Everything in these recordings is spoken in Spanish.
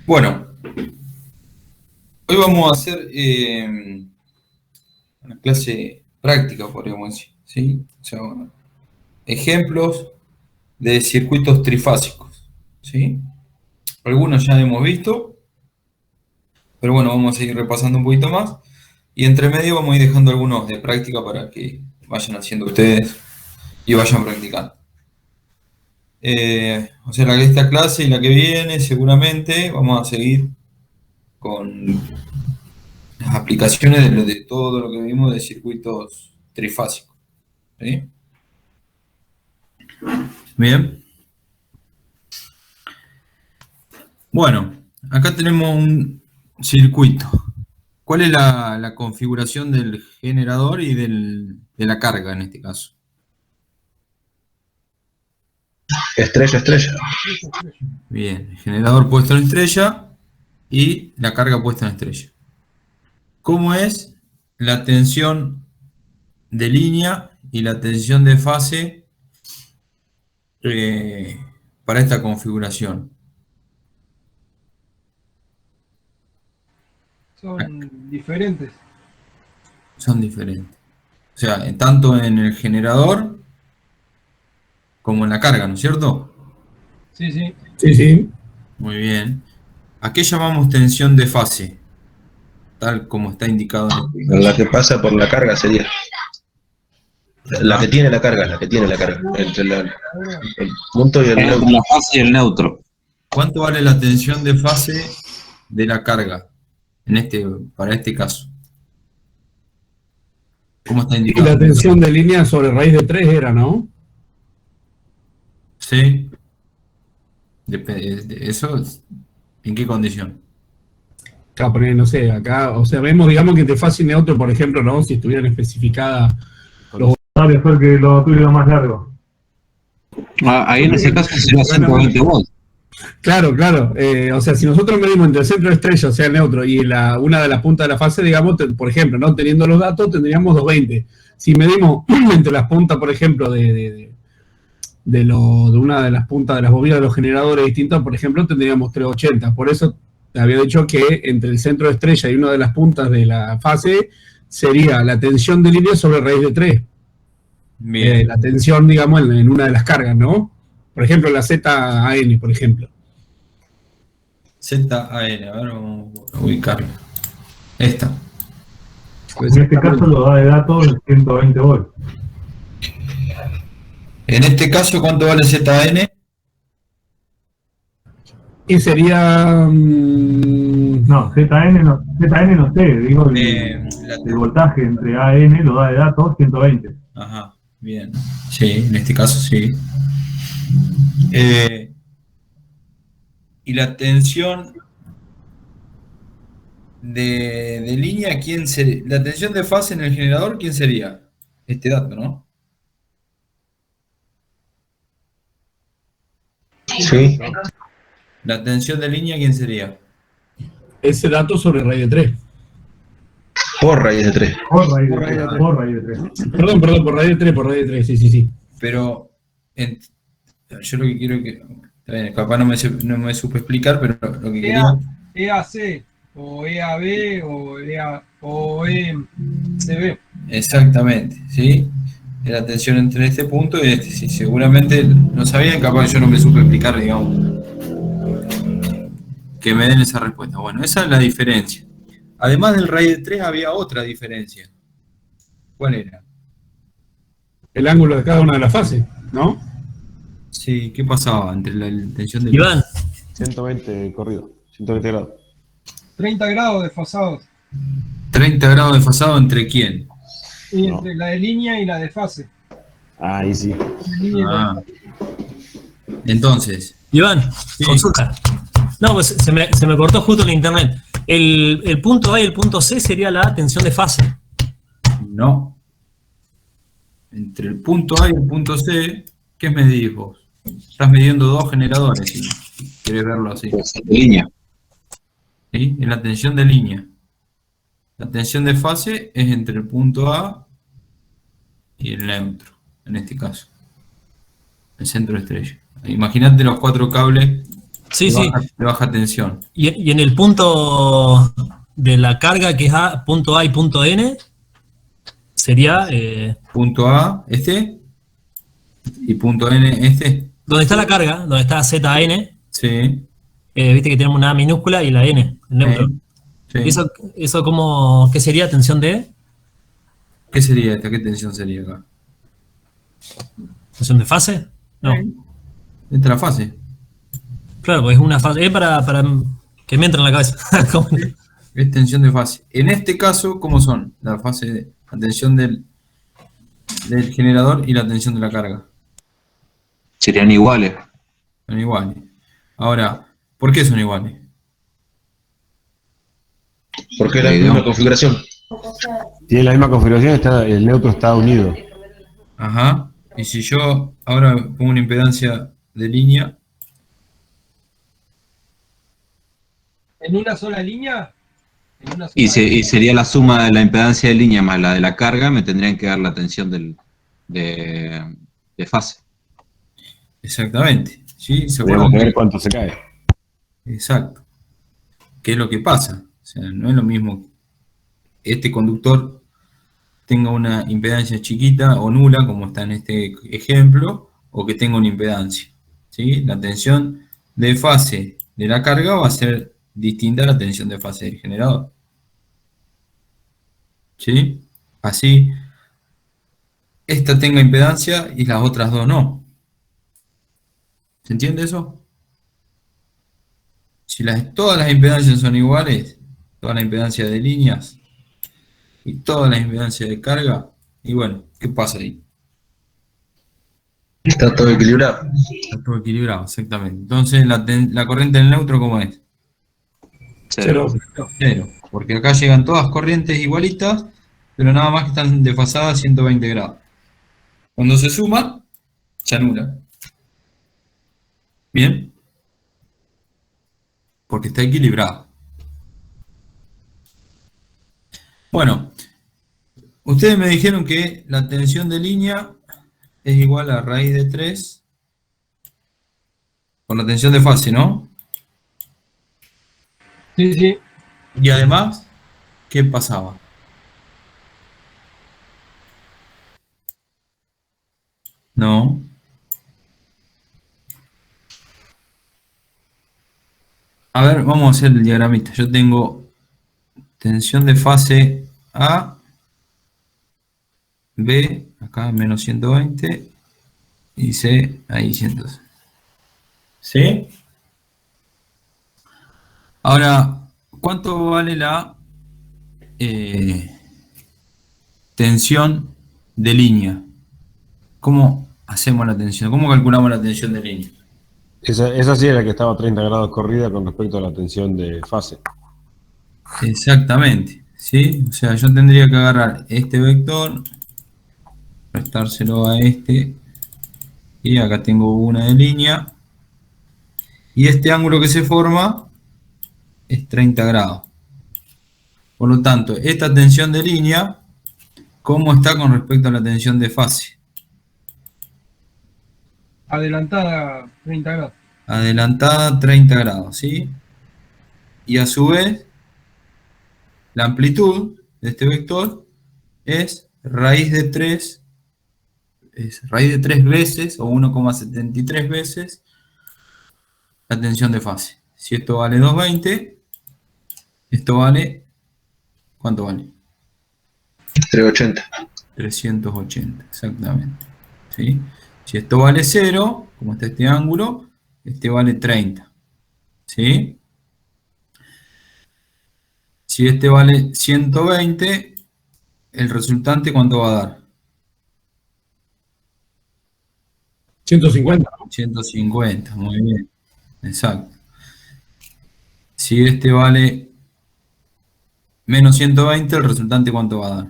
Bueno, hoy vamos a hacer una clase práctica, podríamos decir, ¿sí? O sea, ejemplos de circuitos trifásicos, ¿sí? Algunos ya hemos visto, pero bueno, vamos a seguir repasando un poquito más. Y entre medio vamos a ir dejando algunos de práctica para que vayan haciendo ustedes y vayan practicando. O sea, esta clase y la que viene, seguramente vamos a seguir con las aplicaciones de todo lo que vimos de circuitos trifásicos. ¿Sí? Bien. Bueno, acá tenemos un circuito. ¿Cuál es la configuración del generador y de la carga en este caso? Estrella, estrella. Bien, el generador puesto en estrella y la carga puesta en estrella. ¿Cómo es la tensión de línea y la tensión de fase para esta configuración? Son diferentes. Son diferentes. O sea, tanto en el generador como en la carga, ¿no es cierto? Sí, sí. Sí, sí. Muy bien. ¿A qué llamamos tensión de fase? Tal como está indicado en el... La que pasa por la carga sería. La que tiene la carga, la que tiene la carga. Entre el punto y el Entre neutro. la fase y el neutro. ¿Cuánto vale la tensión de fase de la carga para este caso? ¿Cómo está Y indicado? la tensión de línea sobre raíz de 3 era, ¿no? Sí. ¿Eso en qué condición? Acá poner, no sé, acá, o sea, vemos, digamos que entre fase y neutro, por ejemplo, ¿no? Si estuvieran especificadas los Vale, fue que lo tuyo más largo. Ahí en ese caso sería 120 volts. Claro, claro. O sea, si nosotros medimos entre el centro de estrella, o sea, el neutro, y una de las puntas de la fase, digamos, por ejemplo, ¿no? Teniendo los datos, tendríamos 220. Si medimos entre las puntas, por ejemplo, de una de las puntas de las bobinas de los generadores distintos, por ejemplo, tendríamos 380. Por eso te había dicho que entre el centro de estrella y una de las puntas de la fase sería la tensión de línea sobre raíz de 3. Bien. La tensión, digamos, en una de las cargas, ¿no? Por ejemplo, la ZAN, por ejemplo. ZAN, a ver, vamos a ubicarlo. Esta. En este caso lo da de datos de 120 volts. En este caso, ¿cuánto vale ZAN? Y sería... No, ZN no sé, digo, el voltaje entre AN lo da de datos 120. Ajá, bien. Sí, en este caso sí. Y la tensión de línea, ¿quién sería? La tensión de fase en el generador, ¿quién sería? Este dato, ¿no? Sí. La tensión de línea, ¿quién sería? Ese dato sobre raíz de 3. Por raíz de 3. Por raíz de 3. Perdón, por raíz de 3, sí. Pero yo lo que quiero es que... está bien, capaz no me supe explicar, pero lo que quería... EAC, o EAB, o ECB. Exactamente, ¿sí? La tensión entre este punto y este, sí, seguramente no sabían, capaz yo no me supe explicar, digamos, que me den esa respuesta. Bueno, esa es la diferencia. Además del raíz de 3 había otra diferencia. ¿Cuál era? El ángulo de cada una de las fases, ¿no? Sí, ¿qué pasaba entre la tensión de... Iván, 120 corrido, 120 grados. 30 grados desfasados. 30 grados desfasado entre quién? Y entre la de línea y la de fase. Ahí sí. Ah. Entonces, Iván, sí. Consulta. No, pues se me cortó justo el internet. El punto A y el punto C sería la tensión de fase. No. Entre el punto A y el punto C, ¿qué medís vos? Estás midiendo dos generadores, si querés verlo así. De línea. ¿Sí? Es la tensión de línea. La tensión de fase es entre el punto A y el neutro, en este caso. El centro de estrella. Imagínate los 4 cables Sí, sí. de baja tensión. Y en el punto de la carga, que es punto A y punto N, sería... punto A, este, y punto N, este. donde está la carga, donde está ZN, Sí. viste que tenemos una A minúscula y la N, el neutro. Sí. ¿Eso cómo, qué sería? ¿Tensión de? ¿Qué sería esta? ¿Qué tensión sería acá? ¿Tensión de fase? No. Esta es la fase. Claro, pues es una fase. Es para que me entre en la cabeza. Es tensión de fase. En este caso, ¿cómo son? La fase, la tensión del generador y la tensión de la carga. Serían iguales. Son iguales. Ahora, ¿por qué son iguales? Porque es la misma configuración. Tiene la misma configuración, el neutro está unido. Ajá. Y si yo ahora pongo una impedancia de línea, ¿En una sola línea? ¿En una sola Y línea? sería la suma de la impedancia de línea más la de la carga, me tendrían que dar la tensión de fase. exactamente. ¿Sí? ¿Se Tenemos acuerdan? que ver cuánto se cae. Exacto. ¿Qué es lo que pasa? O sea, no es lo mismo que este conductor tenga una impedancia chiquita o nula, como está en este ejemplo, o que tenga una impedancia. ¿Sí? La tensión de fase de la carga va a ser distinta a la tensión de fase del generador. ¿Sí? Así, esta tenga impedancia y las otras dos no. ¿Se entiende eso? Si todas las impedancias son iguales, toda la impedancia de líneas y toda la impedancia de carga, y bueno, ¿qué pasa ahí? Está todo equilibrado. Está todo equilibrado, exactamente. Entonces, la corriente del neutro, ¿cómo es? Cero. Cero. Porque acá llegan todas corrientes igualitas, pero nada más que están desfasadas 120 grados. Cuando se suma, se anula. ¿Bien? Porque está equilibrado. Bueno, ustedes me dijeron que la tensión de línea es igual a raíz de 3 por la tensión de fase, ¿no? Sí, sí. Y además, ¿qué pasaba? No. A ver, vamos a hacer el diagramita. Yo tengo tensión de fase A, B, acá menos 120, y C, ahí 100. ¿Sí? Ahora, ¿cuánto vale la tensión de línea? ¿Cómo hacemos la tensión? ¿Cómo calculamos la tensión de línea? Esa sí era la que estaba a 30 grados corrida con respecto a la tensión de fase. Exactamente, ¿sí? O sea, yo tendría que agarrar este vector, restárselo a este, y acá tengo una de línea, y este ángulo que se forma es 30 grados. Por lo tanto, esta tensión de línea, ¿cómo está con respecto a la tensión de fase? Adelantada 30 grados. Adelantada 30 grados, ¿sí? Y a su vez, la amplitud de este vector es raíz de 3 veces o 1,73 veces la tensión de fase. Si esto vale 220, esto vale, ¿cuánto vale? 380. 380, exactamente. ¿Sí? Si esto vale 0, como está este ángulo, este vale 30. ¿Sí? Si este vale 120, el resultante, ¿cuánto va a dar? 150. 150, muy bien. Exacto. Si este vale menos 120, el resultante, ¿cuánto va a dar?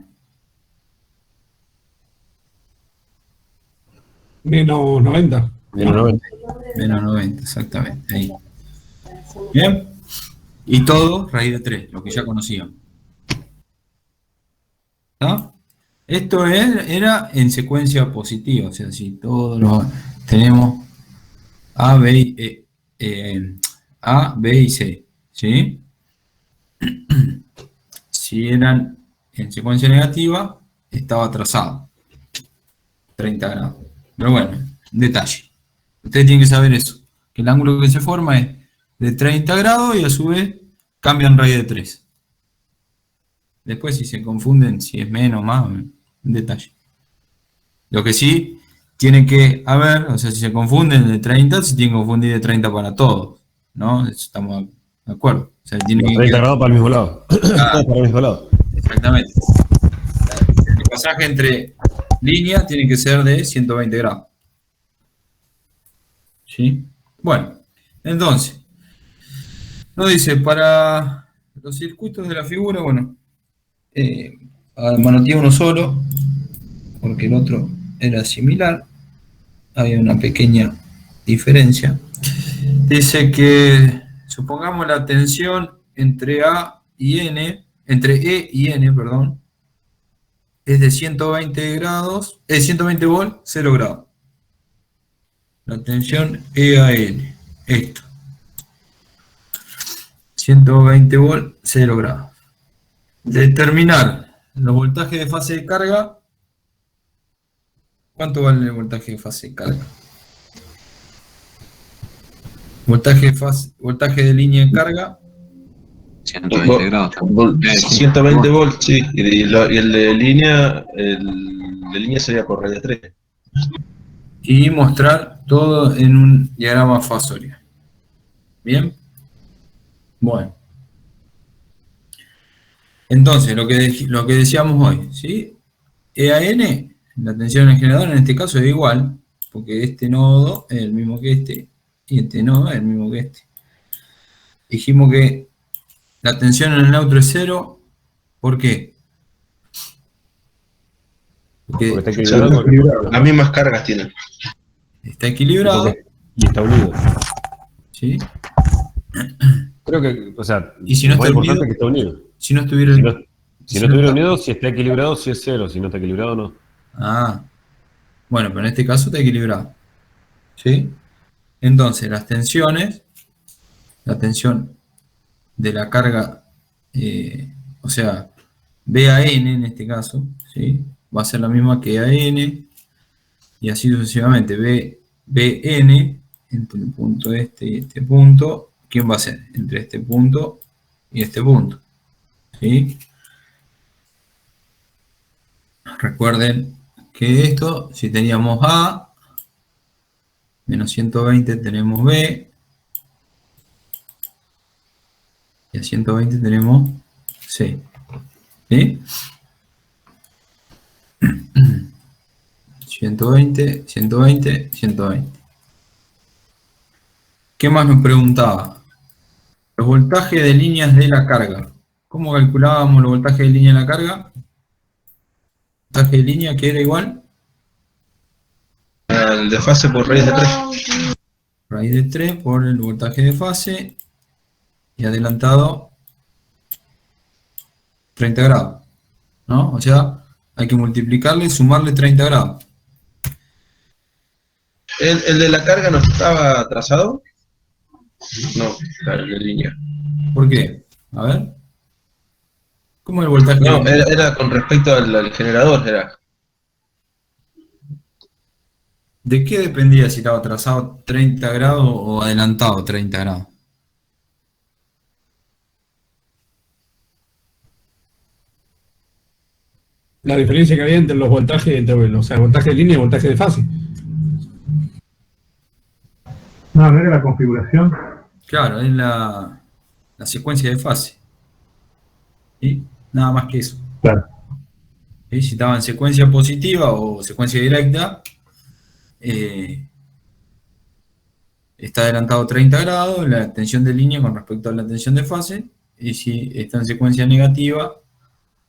Menos 90. Menos 90. Menos 90, exactamente. Ahí. Bien. Y todo raíz de 3, lo que ya conocíamos. ¿Está? Esto era en secuencia positiva, o sea, si todos los tenemos A, B y C, ¿sí? Si eran en secuencia negativa, estaba atrasado, 30 grados. Pero bueno, detalle. Ustedes tienen que saber eso, que el ángulo que se forma es de 30 grados y a su vez cambian raíz de 3. Después si se confunden, si es menos o más, un detalle. Lo que sí tiene que haber, o sea, si se confunden de 30, se tienen que confundir de 30 para todos, ¿no? Estamos de acuerdo. O sea, tiene Los que 30 grados para el mismo lado. Ah, Para el mismo lado. exactamente. El pasaje entre líneas tiene que ser de 120 grados. ¿Sí? Bueno, entonces, nos dice, para los circuitos de la figura, bueno, manoteé uno solo, porque el otro era similar, había una pequeña diferencia. Dice que, supongamos la tensión entre A y N, entre E y N, perdón, es de 120 grados, 120 volt, 0 grados. La tensión E a N, esto. 120 volt, 0 grados. Determinar los voltajes de fase de carga. ¿Cuánto vale el voltaje de fase de carga? Voltaje de línea de carga. 120 grados. 120 volts, sí. Y el de línea, sería por raíz de 3. Y mostrar todo en un diagrama Fasorial. ¿Bien? Bueno. Entonces, lo que decíamos hoy, ¿sí? E a N, la tensión en el generador en este caso es igual, porque este nodo es el mismo que este, y este nodo es el mismo que este. Dijimos que la tensión en el neutro es 0, ¿por qué? Porque Porque está equilibrado. Las mismas cargas tienen. está equilibrado, Y está unido. ¿sí? Creo que, o sea, Y si no lo más está importante unido, es que está unido. Si no estuviera... Si no estuviera está- unido, si está equilibrado, si es 0. Si no está equilibrado, no. Ah, bueno, pero en este caso está equilibrado, ¿sí? Entonces, las tensiones, la tensión de la carga, o sea, B a N en este caso, ¿sí? Va a ser la misma que A N, y así sucesivamente. BN, entre el punto este y este punto, ¿quién va a ser? Entre este punto y este punto, ¿sí? Recuerden que esto, si teníamos A, menos 120 tenemos B, y a 120 tenemos C. ¿Sí? 120, 120, 120. ¿Qué más nos preguntaba? Los voltajes de líneas de la carga. ¿Cómo calculábamos los voltajes de línea de la carga? Voltaje de línea que era igual. El de fase por raíz de 3. Raíz de 3 por el voltaje de fase y adelantado 30 grados, ¿no? O sea, hay que multiplicarle y sumarle 30 grados. ¿El de la carga no estaba atrasado? No, claro, el de línea. ¿Por qué? A ver. ¿Cómo el voltaje? No, era con respecto al generador, era. ¿De qué dependía si estaba atrasado 30 grados o adelantado 30 grados? La diferencia que había entre los voltajes, o sea, el voltaje de línea y el voltaje de fase. No, no era la configuración. Claro, es la secuencia de fase. ¿Sí? Nada más que eso. Claro. ¿Sí? Si estaba en secuencia positiva o secuencia directa, está adelantado 30 grados la tensión de línea con respecto a la tensión de fase, y si está en secuencia negativa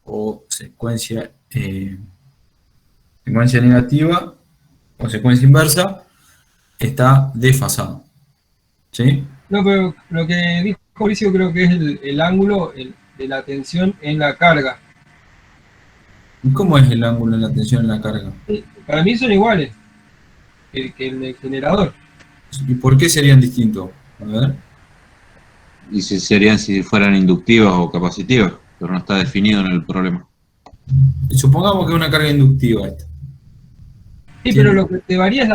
o secuencia negativa o secuencia inversa, está desfasado. ¿Sí? No, pero lo que dijo Mauricio creo que es el ángulo de la tensión en la carga. ¿Y cómo es el ángulo en la tensión en la carga? Para mí son iguales que el del generador. ¿Y por qué serían distintos? A ver. Y si serían si fueran inductivas o capacitivas, pero no está definido en el problema. Y supongamos que es una carga inductiva esta. Sí, pero lo que te varía es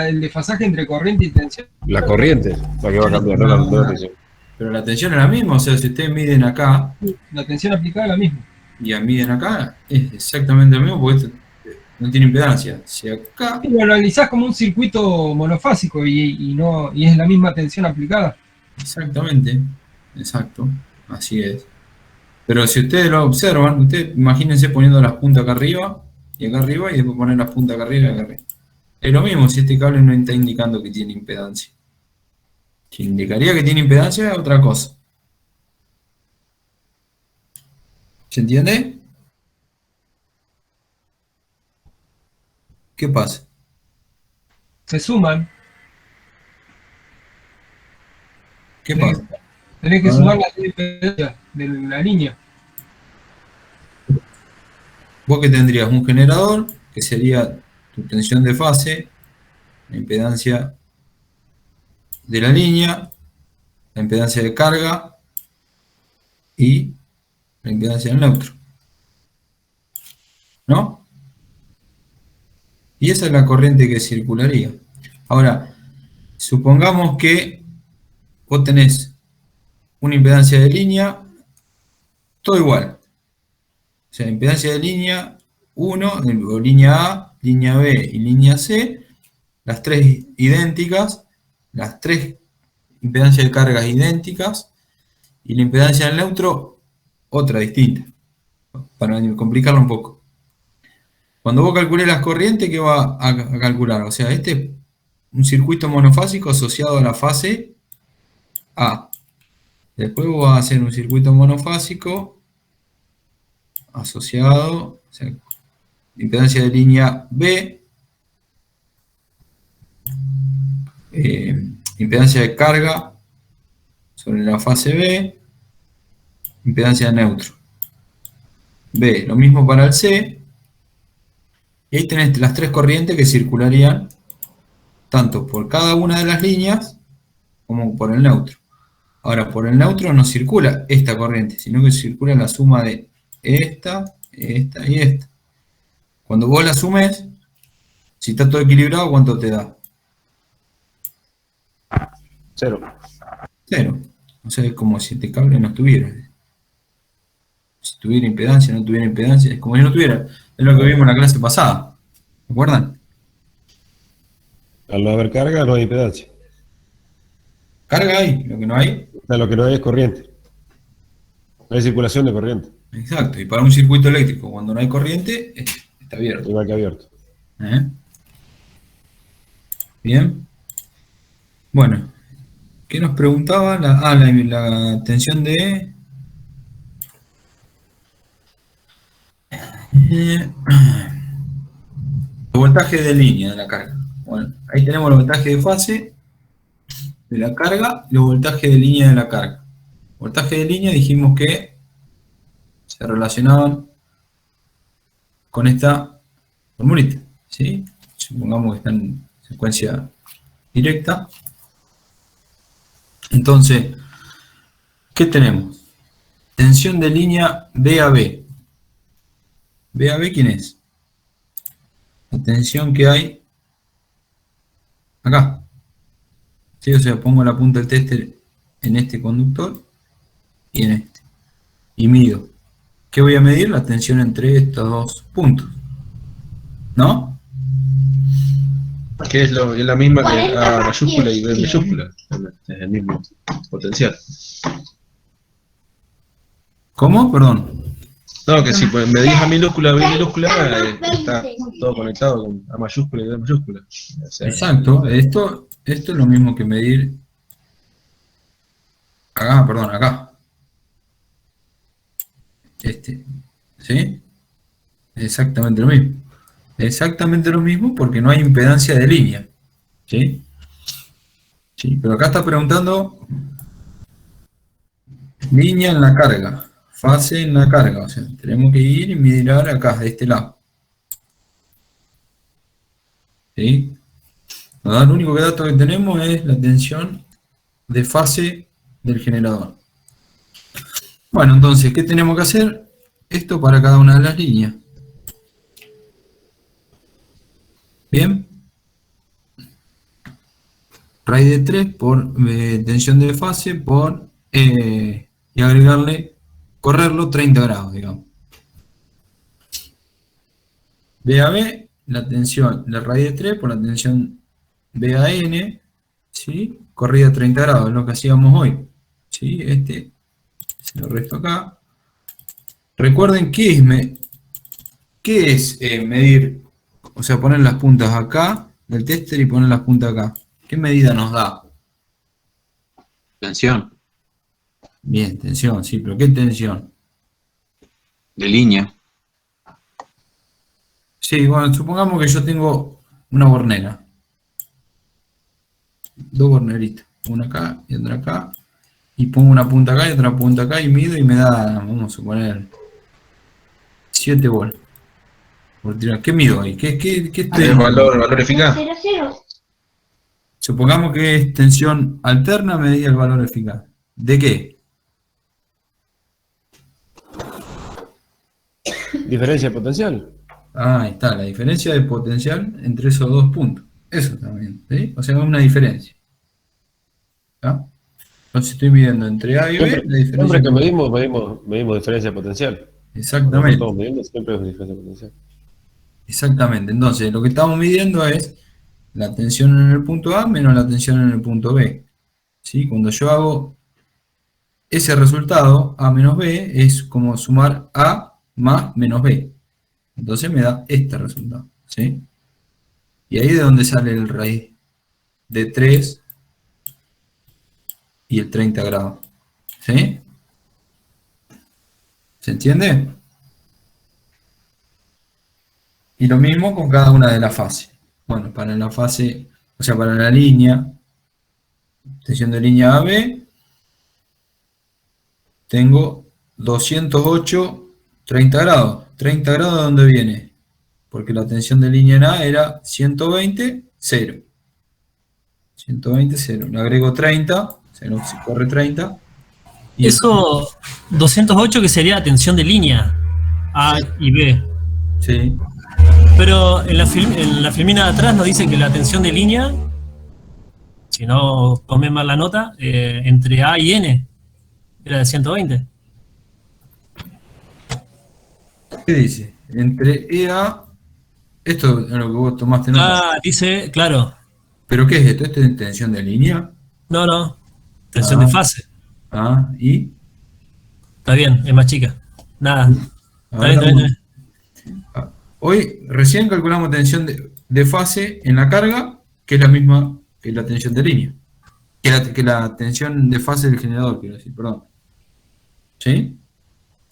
el desfasaje entre corriente y tensión. La corriente, la que va a cambiar, no la tensión. Pero la tensión es la misma, o sea, si ustedes miden acá La tensión aplicada es la misma. y miden acá, es exactamente lo mismo porque esto no tiene impedancia. Si acá, Sí, lo analizás como un circuito monofásico y es la misma tensión aplicada. exactamente, exacto, así es. Pero si ustedes lo observan, ustedes imagínense poniendo las puntas acá arriba y después poner las puntas acá arriba y acá arriba. Es lo mismo si este cable no está indicando que tiene impedancia. Si indicaría que tiene impedancia es otra cosa. ¿Se entiende? ¿Qué pasa? Se suman. ¿Qué pasa? Tenés que sumar la impedancia de la línea. Vos que tendrías un generador, que sería tu tensión de fase, la impedancia de la línea, la impedancia de carga y la impedancia del neutro. ¿No? Y esa es la corriente que circularía. Ahora, supongamos que vos tenés una impedancia de línea, todo igual. O sea, impedancia de línea 1, o línea A, línea B y línea C, las tres idénticas, las tres impedancias de cargas idénticas, y la impedancia del neutro, otra distinta, para complicarlo un poco. Cuando vos calculés las corrientes, ¿qué va a calcular? O sea, este es un circuito monofásico asociado a la fase A. Después vos vas a hacer un circuito monofásico asociado, o sea, impedancia de línea B, impedancia de carga sobre la fase B, impedancia de neutro. B, lo mismo para el C. Y ahí tenés las tres corrientes que circularían tanto por cada una de las líneas como por el neutro. Ahora, por el neutro no circula esta corriente, sino que circula la suma de esta, esta y esta. Cuando vos la sumes, si está todo equilibrado, ¿cuánto te da? 0. 0. O sea, es como si este cable no estuviera. Si tuviera impedancia, no tuviera impedancia, es como si no tuviera. Es lo que vimos en la clase pasada. ¿Se acuerdan? Al no haber carga, no hay impedancia. Carga hay, lo que no hay. O sea, lo que no hay es corriente. No hay circulación de corriente. Exacto, y para un circuito eléctrico, cuando no hay corriente, está abierto. Igual que abierto. Bien. Bueno, ¿qué nos preguntaba? La tensión de... el voltaje de línea de la carga. Bueno, ahí tenemos los voltajes de fase de la carga y los voltajes de línea de la carga. Voltaje de línea dijimos que se relacionaban con esta formulita, ¿sí? Supongamos que está en secuencia directa. Entonces, ¿qué tenemos? Tensión de línea B a B. ¿B a B quién es? La tensión que hay acá. ¿Sí? O sea, pongo la punta del tester en este conductor y en este. Y mido. ¿Qué voy a medir? La tensión entre estos dos puntos. ¿No? Que es la misma que A mayúscula y B mayúscula. Es el mismo potencial. ¿Cómo? Perdón. No, que si medís A minúscula, B minúscula, está todo conectado con A mayúscula y B mayúscula. O sea, Exacto. Esto es lo mismo que medir acá, perdón, acá. ¿Sí? Exactamente lo mismo. Exactamente lo mismo porque no hay impedancia de línea. ¿Sí? Sí, pero acá está preguntando línea en la carga. fase en la carga, o sea, tenemos que ir y mirar acá, de este lado. ¿Sí? El único dato que tenemos es la tensión de fase del generador. Bueno, entonces, ¿qué tenemos que hacer? Esto para cada una de las líneas. Bien. Raíz de 3 por tensión de fase por y agregarle, correrlo 30 grados, digamos. BAB, la tensión, la raíz de 3 por la tensión BAN, ¿sí? Corrida 30 grados, es lo que hacíamos hoy. ¿Sí? Se lo resto acá. Recuerden qué es medir, o sea, poner las puntas acá del tester y poner las puntas acá. ¿Qué medida nos da? Tensión Bien, tensión, sí, pero ¿qué tensión? de línea. Sí, bueno, supongamos que yo tengo una bornera. Dos borneritas, una acá y otra acá. Y pongo una punta acá y otra punta acá y mido y me da, vamos a suponer, 7 volts. Por tirar. ¿Qué mido ahí? ¿Qué estoy ¿El valor eficaz? Supongamos que es tensión alterna, medida el valor eficaz. ¿De qué? Diferencia potencial. Ah, ahí está, la diferencia de potencial entre esos dos puntos. Eso también, ¿sí? O sea, una diferencia. ¿Ah? Entonces estoy midiendo entre A y B Siempre, la diferencia. siempre que medimos diferencia potencial. Cuando Exactamente. estamos midiendo siempre es diferencia potencial. Exactamente. Entonces, lo que estamos midiendo es la tensión en el punto A menos la tensión en el punto B. ¿Sí? Cuando yo hago ese resultado, A menos B, es como sumar A más menos B. Entonces me da este resultado. ¿Sí? Y ahí de donde sale el raíz de 3 y el 30 grados. ¿Sí? ¿Se entiende? Y lo mismo con cada una de las fases. Bueno, para la fase, o sea, para la línea, tensión de línea AB, tengo 208, 30 grados. ¿30 grados de dónde viene? Porque la tensión de línea en A era 120, 0. 120, 0. Le agrego 30, se corre 30. Y Eso, 208 que sería tensión de línea, A y B. sí. Pero en la filmina de atrás nos dice que la tensión de línea, si no tomé mal la nota, entre A y N era de 120. ¿Qué dice? Entre EA, esto es lo que vos tomaste nota. Ah, dice, claro, ¿Pero qué es esto? ¿Esto es tensión de línea? no, tensión de fase. Ah, y Está bien, es más chica. Nada, está bien, está bien. hoy recién calculamos tensión de fase en la carga, que es la misma que la tensión de línea. Que la tensión de fase del generador, quiero decir, perdón. ¿Sí?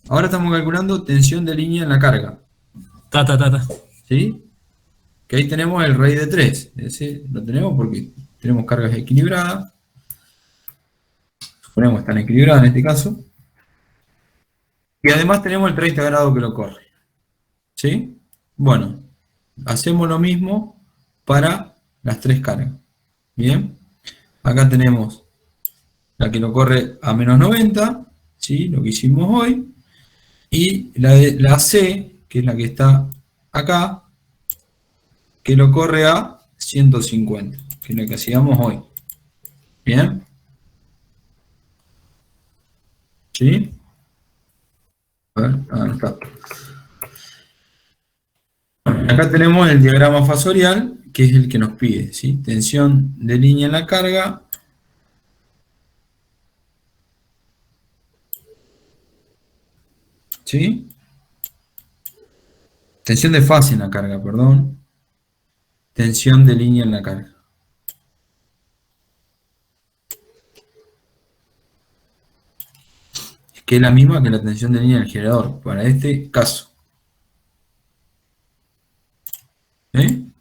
Ahora estamos calculando tensión de línea en la carga. ¿Sí? Que ahí tenemos el raíz de 3. Ese lo tenemos porque tenemos cargas equilibradas. Suponemos que están equilibradas en este caso. Y además tenemos el 30 grados que lo corre. ¿Sí? Bueno, hacemos lo mismo para las tres cargas. Bien. Acá tenemos la que lo corre a menos 90, ¿sí? Lo que hicimos hoy. Y la C, que es la que está acá, que lo corre a 150, que es la que hacíamos hoy. ¿Bien? ¿Sí? A ver, acá. Acá tenemos el diagrama fasorial, que es el que nos pide, ¿sí? Tensión de línea en la carga. ¿Sí? Tensión de fase en la carga, perdón. Tensión de línea en la carga. Que es la misma que la tensión de línea del generador, para este caso. ¿Sí?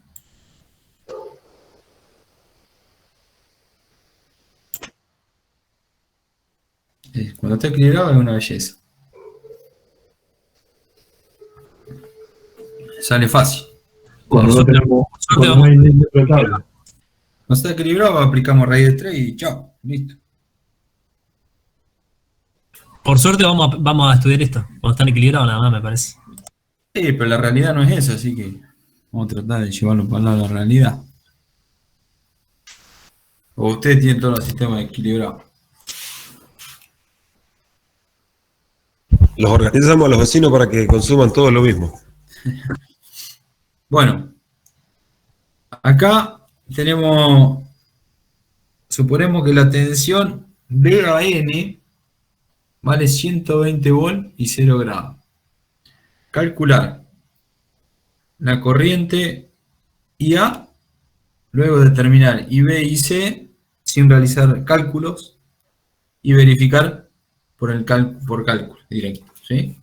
Cuando está equilibrado es una belleza. sale fácil. Cuando no tenemos, cuando no hay ni dentro de tabla. No está equilibrado, aplicamos raíz de 3 y chao, listo. Por suerte vamos a estudiar esto. Cuando están equilibrados nada más, me parece. Sí, pero la realidad no es esa, así que vamos a tratar de llevarlo para el lado de la realidad. O ustedes tienen todos los sistemas equilibrados. Los organizamos a los vecinos para que consuman todo lo mismo. Bueno, acá tenemos, suponemos que la tensión B a N vale 120 volt y 0 grados. Calcular la corriente IA, luego determinar IB y C sin realizar cálculos y verificar por cálculo directo, ¿sí?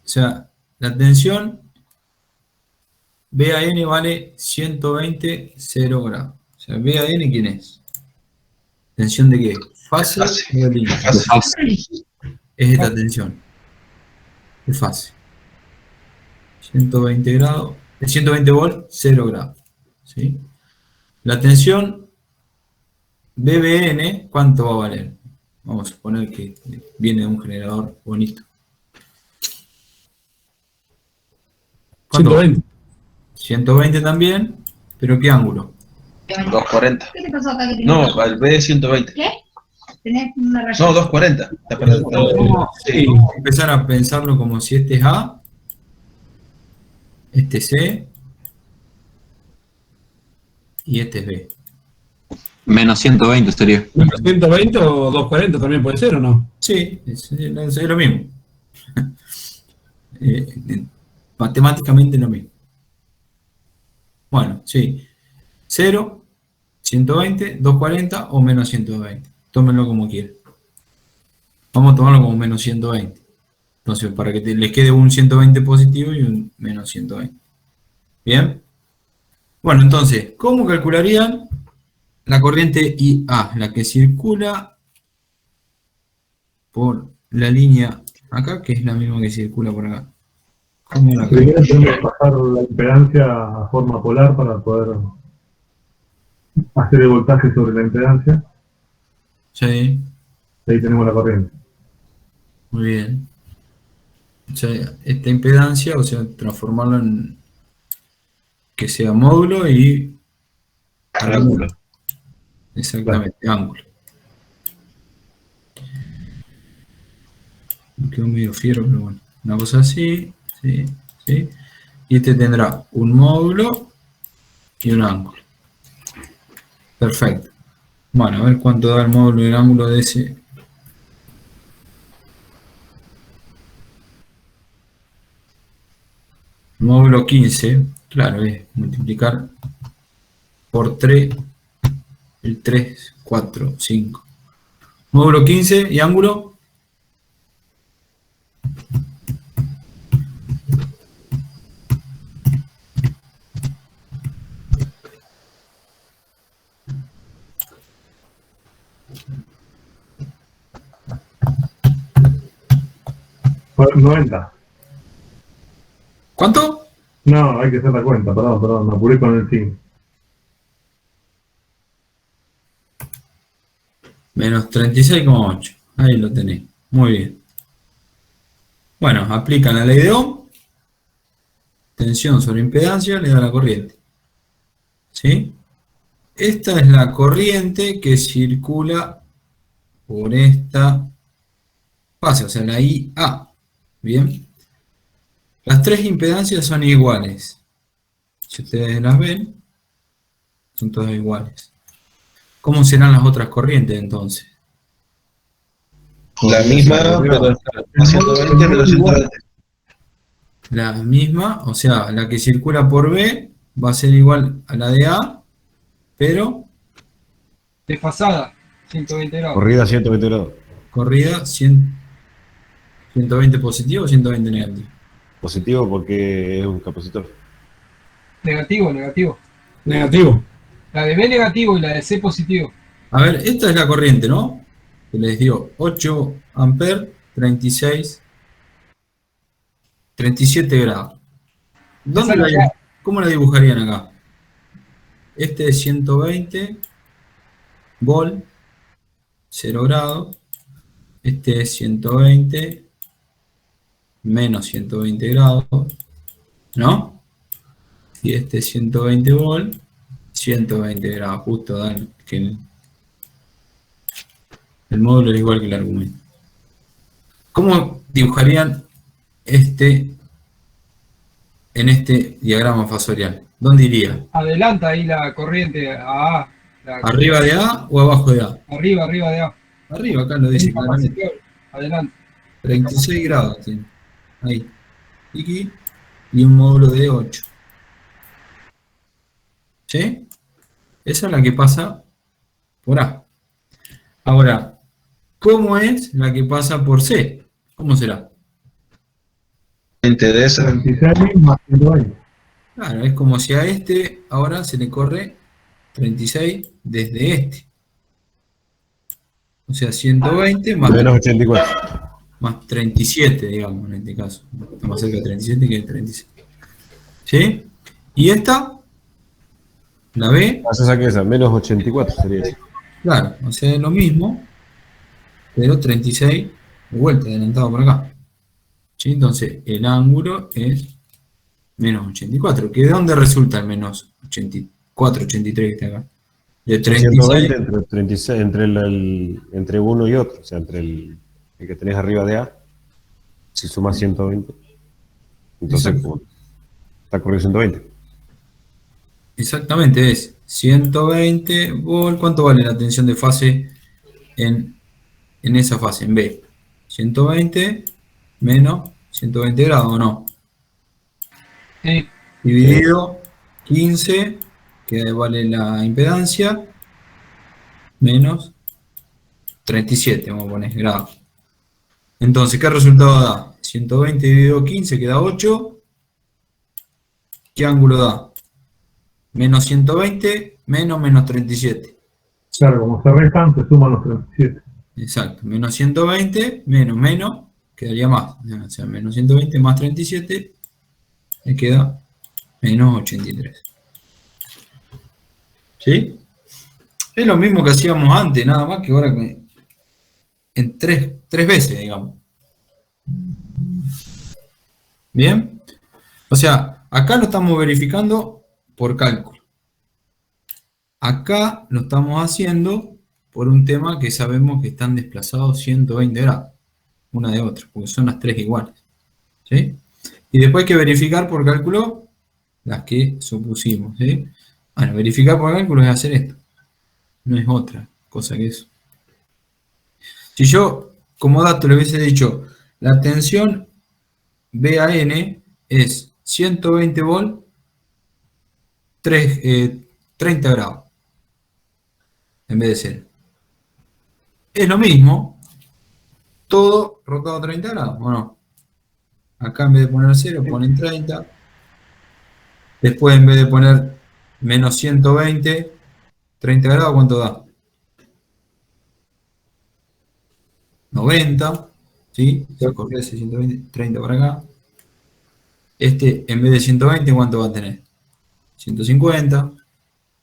O sea, la tensión BAN vale 120, 0 grados. O sea, BAN, ¿quién es? ¿Tensión de qué? ¿Fase o de línea? Fase. Es esta tensión. De fase. 120 grados, 120 volt, 0 grados. ¿Sí? La tensión BBN, ¿cuánto va a valer? Vamos a suponer que viene de un generador bonito. ¿Cuánto? 120. 120 también, pero ¿qué ángulo? 240. ¿Qué te pasó acá? No, al B 120. ¿Qué? Tenés una rayita. No, 240. Sí, vamos a empezar a pensarlo como si este es A, este es C y este es B. Menos 120 sería. ¿120 o 240 también puede ser o no? Sí, es lo mismo. Matemáticamente lo mismo. Bueno, sí. 0, 120, 240 o menos 120. Tómenlo como quieran. Vamos a tomarlo como menos 120. Entonces, para que les quede un 120 positivo y un menos 120. ¿Bien? Bueno, entonces, ¿cómo calcularían la corriente IA? La que circula por la línea acá, que es la misma que circula por acá. ¿Cómo la Primero tenemos que pasar la impedancia a forma polar para poder hacer el voltaje sobre la impedancia. Sí, Ahí tenemos la corriente. muy bien. O sea, esta impedancia, o sea, transformarla en que sea módulo y Ángulo. exactamente, ángulo. Me quedó medio fiero, pero bueno. Una cosa así, sí, sí. Y este tendrá un módulo y un ángulo. Perfecto. Bueno, a ver cuánto da el módulo y el ángulo de ese. Módulo 15, claro, es multiplicar por 3, el 3, 4, 5. Módulo 15 y ángulo. Fue 90. ¿Cuánto? No, hay que hacer la cuenta, perdón, me apuré con el 5. Menos 36,8. Ahí lo tenéis. Muy bien. Bueno, aplican la ley de Ohm. Tensión sobre impedancia le da la corriente. ¿Sí? Esta es la corriente que circula por esta fase, o sea, la IA. Bien. Las tres impedancias son iguales. Si ustedes las ven, son todas iguales. ¿Cómo serán las otras corrientes entonces? La misma, pero 120 menos 120. La misma, o sea, la que circula por B va a ser igual a la de A, pero Desfasada, 120 grados. Corrida 120 grados. corrida 120 positivo o 120 negativo. Positivo porque es un capacitor. Negativo, negativo. Negativo. La de B negativo y la de C positivo. A ver, esta es la corriente, ¿no? Que les dio 8 amperes, 37 grados. ¿Cómo la dibujarían acá? Este es 120 volt, 0 grados. Este es 120 menos 120 grados, ¿no? Y este es 120 volt, 120 grados, justo dan que el módulo es igual que el argumento. ¿Cómo dibujarían este en este diagrama fasorial? ¿Dónde iría? Adelanta ahí la corriente a A. ¿Arriba de A o abajo de A? Arriba de A. Arriba, acá lo dice claramente. Adelante. 36 grados tiene. Ahí. Y un módulo de 8. ¿Sí? Esa es la que pasa por A. Ahora, ¿cómo es la que pasa por C? ¿Cómo será? 20 de esa. 26 más 120. Claro, es como si a este ahora se le corre 36 desde este. O sea, 120 más... Menos 84. Más 37, digamos, en este caso. Está más cerca de 37 que de 36. ¿Sí? Y esta, la B... Haces aquí esa, menos 84 sería eso. Claro, o sea, es lo mismo, pero 36 de vuelta, adelantado por acá. ¿Sí? Entonces, el ángulo es menos 84. ¿Que de dónde resulta el menos 84, 83 que está acá? De 36. 120 entre uno y otro, o sea, entre el que tenés arriba de A, si sumas 120, entonces está corriendo 120. Exactamente, es 120 volt. ¿Cuánto vale la tensión de fase en esa fase, en B? 120 menos 120 grados, ¿o no? Sí. Dividido 15, que vale la impedancia, menos 37, vamos a poner grados. Entonces, ¿qué resultado da? 120 dividido 15 queda 8. ¿Qué ángulo da? Menos 120 menos 37. Claro, como se restan, se suman los 37. Exacto, menos 120 menos, quedaría más. O sea, menos 120 más 37, me queda menos 83. ¿Sí? Es lo mismo que hacíamos antes, nada más que ahora en tres veces, digamos. ¿Bien? O sea, acá lo estamos verificando por cálculo. Acá lo estamos haciendo por un tema que sabemos que están desplazados 120 grados, una de otra, porque son las tres iguales. ¿Sí? Y después hay que verificar por cálculo las que supusimos. ¿Sí? Bueno, verificar por cálculo es hacer esto. No es otra cosa que eso. Si yo, como dato, le hubiese dicho, la tensión BAN es 120 volt, 30 grados, en vez de 0. Es lo mismo, todo rotado a 30 grados, ¿o no? Acá en vez de poner 0, ponen 30. Después, en vez de poner menos 120, 30 grados, ¿cuánto da? 90, ¿sí? Se corre ese 120, 30 para acá. Este, en vez de 120, ¿cuánto va a tener? 150,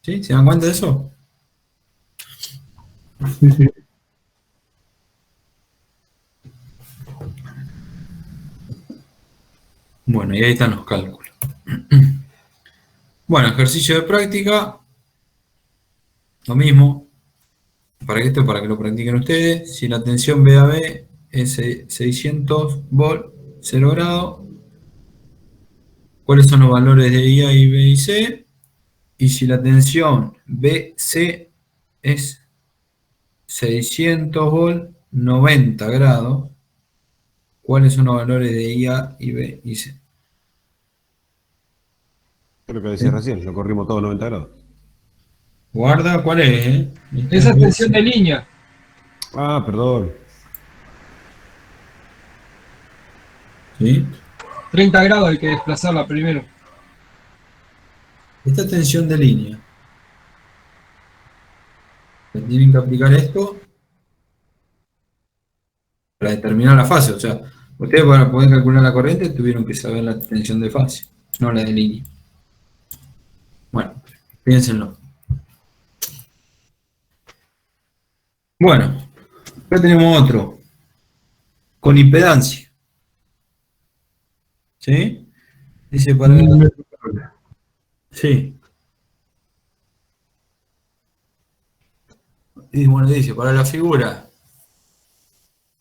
¿sí? ¿Se dan cuenta de eso? Sí, sí. Bueno, y ahí están los cálculos. Bueno, ejercicio de práctica. Lo mismo. Para que lo practiquen ustedes. Si la tensión BAB es 600 volt, 0 grados. ¿Cuáles son los valores de IA y B y C? Y si la tensión BC es 600 volt, 90 grados. ¿Cuáles son los valores de IA y B y C? Creo que decías recién, lo corrimos todo 90 grados. Guarda, ¿cuál es? Esa es tensión de línea. Ah, perdón. ¿Sí? 30 grados hay que desplazarla primero. Esta es tensión de línea. Tienen que aplicar esto para determinar la fase. O sea, ustedes para poder calcular la corriente tuvieron que saber la tensión de fase. no la de línea. Bueno, piénsenlo. Bueno, acá tenemos otro. Con impedancia. ¿Sí? Dice para... Sí. Y bueno, dice, para la figura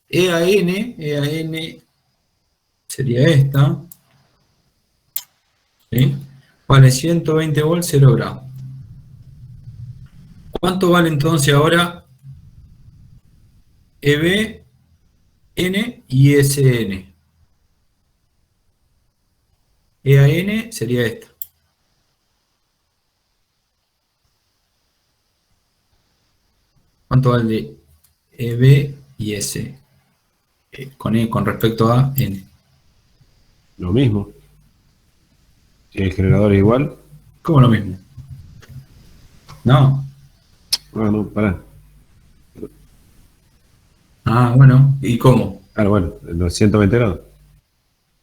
EAN sería esta, ¿sí? Vale 120 volts, 0 grados. ¿Cuánto vale entonces ahora EB, N y SN? EAN sería esta. ¿Cuánto vale EB y S? Con respecto a N. Lo mismo. Si el generador es igual. ¿Cómo lo mismo? No. No, pará. Ah, bueno. ¿Y cómo? Ah, bueno, los 120 grados.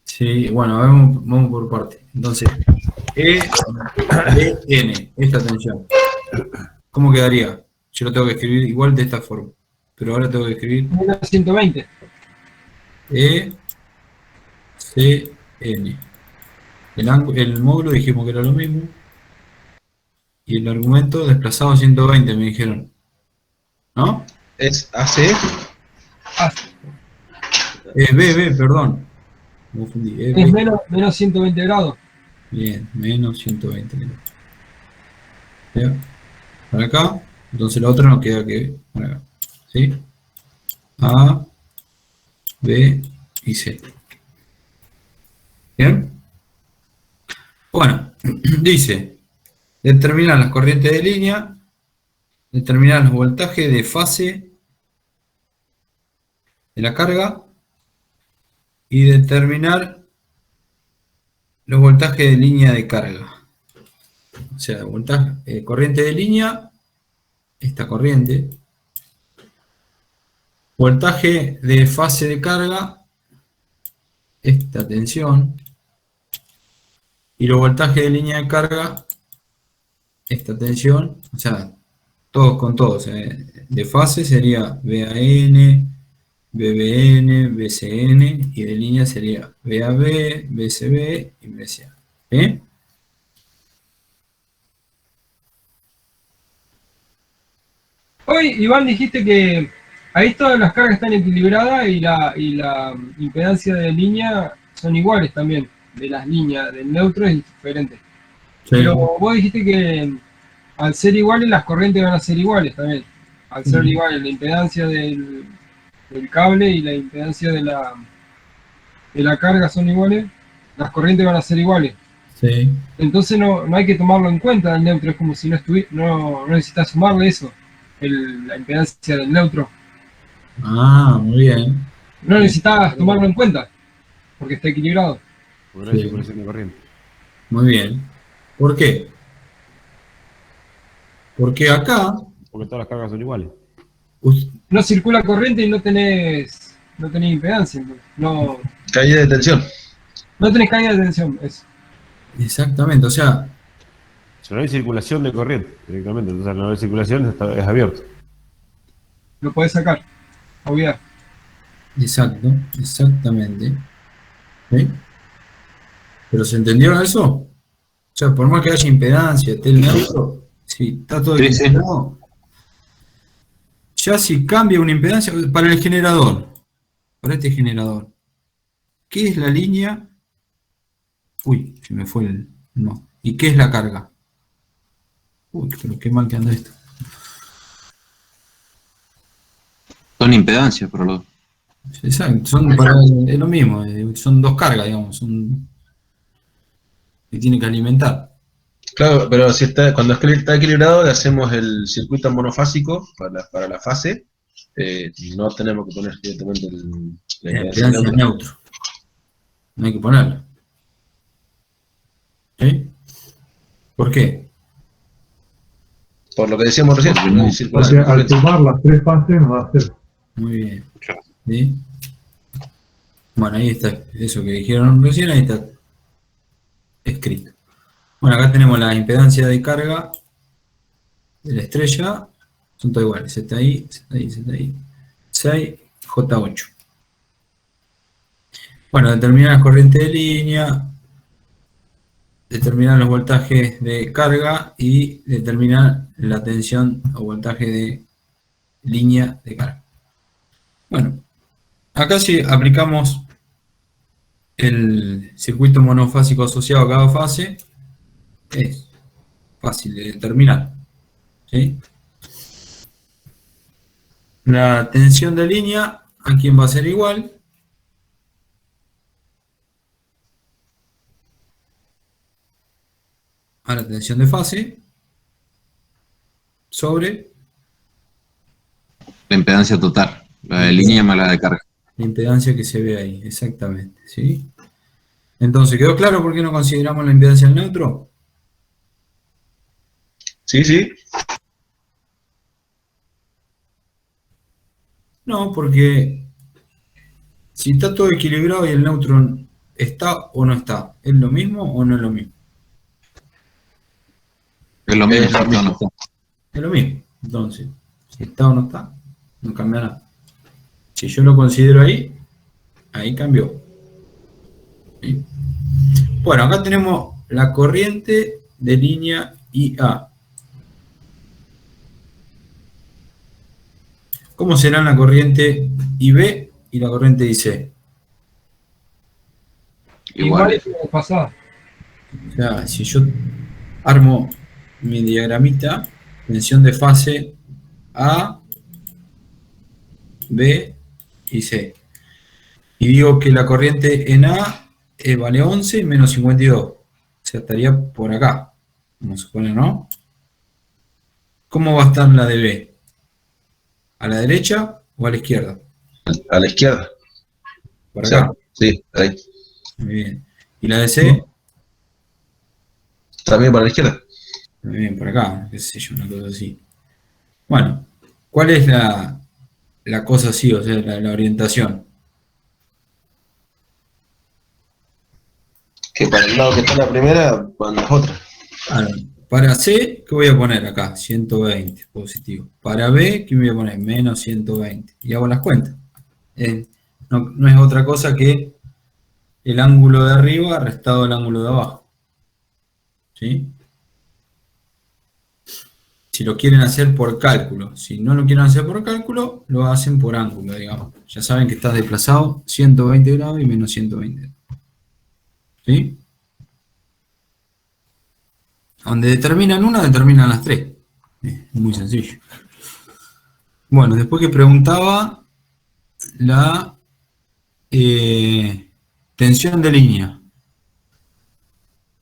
Sí, bueno, vamos por parte. Entonces, N, esta tensión. ¿Cómo quedaría? Yo lo tengo que escribir igual de esta forma. Pero ahora tengo que escribir Menos 120. E, C, N. El módulo dijimos que era lo mismo. Y el argumento desplazado 120 me dijeron. ¿No? ¿Es AC? B, perdón. Me confundí. Es menos 120 grados. Bien, menos 120 grados. ¿Ya? Para acá. Entonces la otra nos queda que para acá. ¿Sí? A, B y C. ¿Bien? Bueno, dice, determinar las corrientes de línea, determinar los voltajes de fase de la carga y determinar los voltajes de línea de carga. O sea, voltaje, corriente de línea, esta corriente. Voltaje de fase de carga, esta tensión. Y los voltajes de línea de carga, esta tensión. O sea, todos con todos. De fase sería VAN, BBN, BCN. Y de línea sería VAB, BCB y BCA. ¿Eh? Hoy, Iván, dijiste que ahí todas las cargas están equilibradas y la impedancia de línea son iguales también. De las líneas del neutro es diferente. Sí. Pero vos dijiste que al ser iguales las corrientes van a ser iguales también. Al ser iguales la impedancia del cable y la impedancia de la carga son iguales, las corrientes van a ser iguales. Sí. Entonces no hay que tomarlo en cuenta el neutro, es como si no necesitas sumarle eso, la impedancia del neutro. Ah, muy bien. No necesitas tomarlo en cuenta, porque está equilibrado. Porque no hay circulación de corriente. Muy bien. ¿Por qué? Porque acá... Porque todas las cargas son iguales. No circula corriente y no tenés impedancia. Entonces. No Caída de tensión. tenés caída de tensión. Eso. Exactamente, o sea... Si no hay circulación de corriente directamente, entonces al no hay circulación es abierto. Lo podés sacar, obviar. Exacto, exactamente. ¿Sí? ¿Pero se entendió eso? O sea, por más que haya impedancia, esté el neutro, si está todo equilibrado, ya si cambia una impedancia, para el generador, para este generador, ¿qué es la línea? Uy, se me fue el... No. ¿Y qué es la carga? Uy, pero qué mal que anda esto. Son impedancias, por lo... Exacto, es lo mismo, son dos cargas, digamos, que tiene que alimentar. Claro, pero si cuando está equilibrado le hacemos el circuito monofásico para la fase. No tenemos que poner directamente la impedancia neutro. No hay que ponerla. ¿Sí? ¿Por qué? Por lo que decíamos recién. Porque al sumar las tres fases nos va a hacer. Muy bien. ¿Sí? Bueno, ahí está, eso que dijeron recién, ahí está. escrito. Bueno, acá tenemos la impedancia de carga de la estrella, son todas iguales, ZI, ZI, ZI, 6, J8. Bueno, determinar la corriente de línea, determinar los voltajes de carga y determinar la tensión o voltaje de línea de carga. Bueno, acá si aplicamos el circuito monofásico asociado a cada fase, es fácil de determinar, ¿sí? La tensión de línea, ¿a quién va a ser igual? A la tensión de fase sobre La impedancia total, la de línea más la de carga. la impedancia que se ve ahí, exactamente, ¿sí? Entonces, ¿quedó claro por qué no consideramos la impedancia al neutro? Sí, sí. No, porque si está todo equilibrado y el neutro está o no está, ¿es lo mismo o no es lo mismo? Es lo mismo, Es lo ¿cierto? mismo. No está. Es lo mismo. Entonces, si está o no está, no cambia nada. Si yo lo considero ahí, ahí cambió. ¿Sí? Bueno, acá tenemos la corriente de línea IA. ¿Cómo serán la corriente IB y la corriente IC? Igual es como pasada. O sea, si yo armo mi diagramita, tensión de fase A, B y C. Y digo que la corriente en A vale 11 y menos 52. O sea, estaría por acá, como se supone, ¿no? ¿Cómo va a estar la de B? ¿A la derecha o a la izquierda? A la izquierda. Por acá. Sí, ahí. Muy bien. ¿Y la de C? También para la izquierda. Muy bien, por acá, qué sé yo, una cosa así. Bueno, ¿cuál es la cosa así, o sea, la orientación? Que para el lado que está la primera, van las otras. Ahora, para C, ¿qué voy a poner acá? 120, positivo. Para B, ¿qué voy a poner? Menos 120. Y hago las cuentas. No es otra cosa que el ángulo de arriba restado al ángulo de abajo. ¿Sí? Si lo quieren hacer por cálculo. Si no lo quieren hacer por cálculo, lo hacen por ángulo, digamos. Ya saben que está desplazado 120 grados y menos 120. ¿Sí? Donde determinan una, determinan las tres. Muy sencillo. Bueno, después que preguntaba la tensión de línea.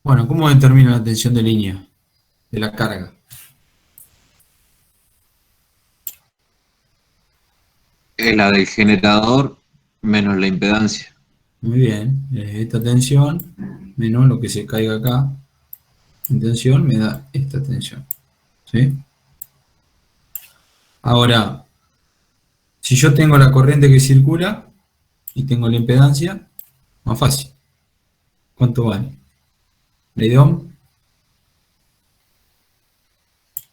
Bueno, ¿cómo determina la tensión de línea de la carga? Es la del generador menos la impedancia. Muy bien, esta tensión menos lo que se caiga acá en tensión me da esta tensión. ¿Sí? Ahora, si yo tengo la corriente que circula y tengo la impedancia, más fácil. ¿Cuánto vale? Ley de Ohm.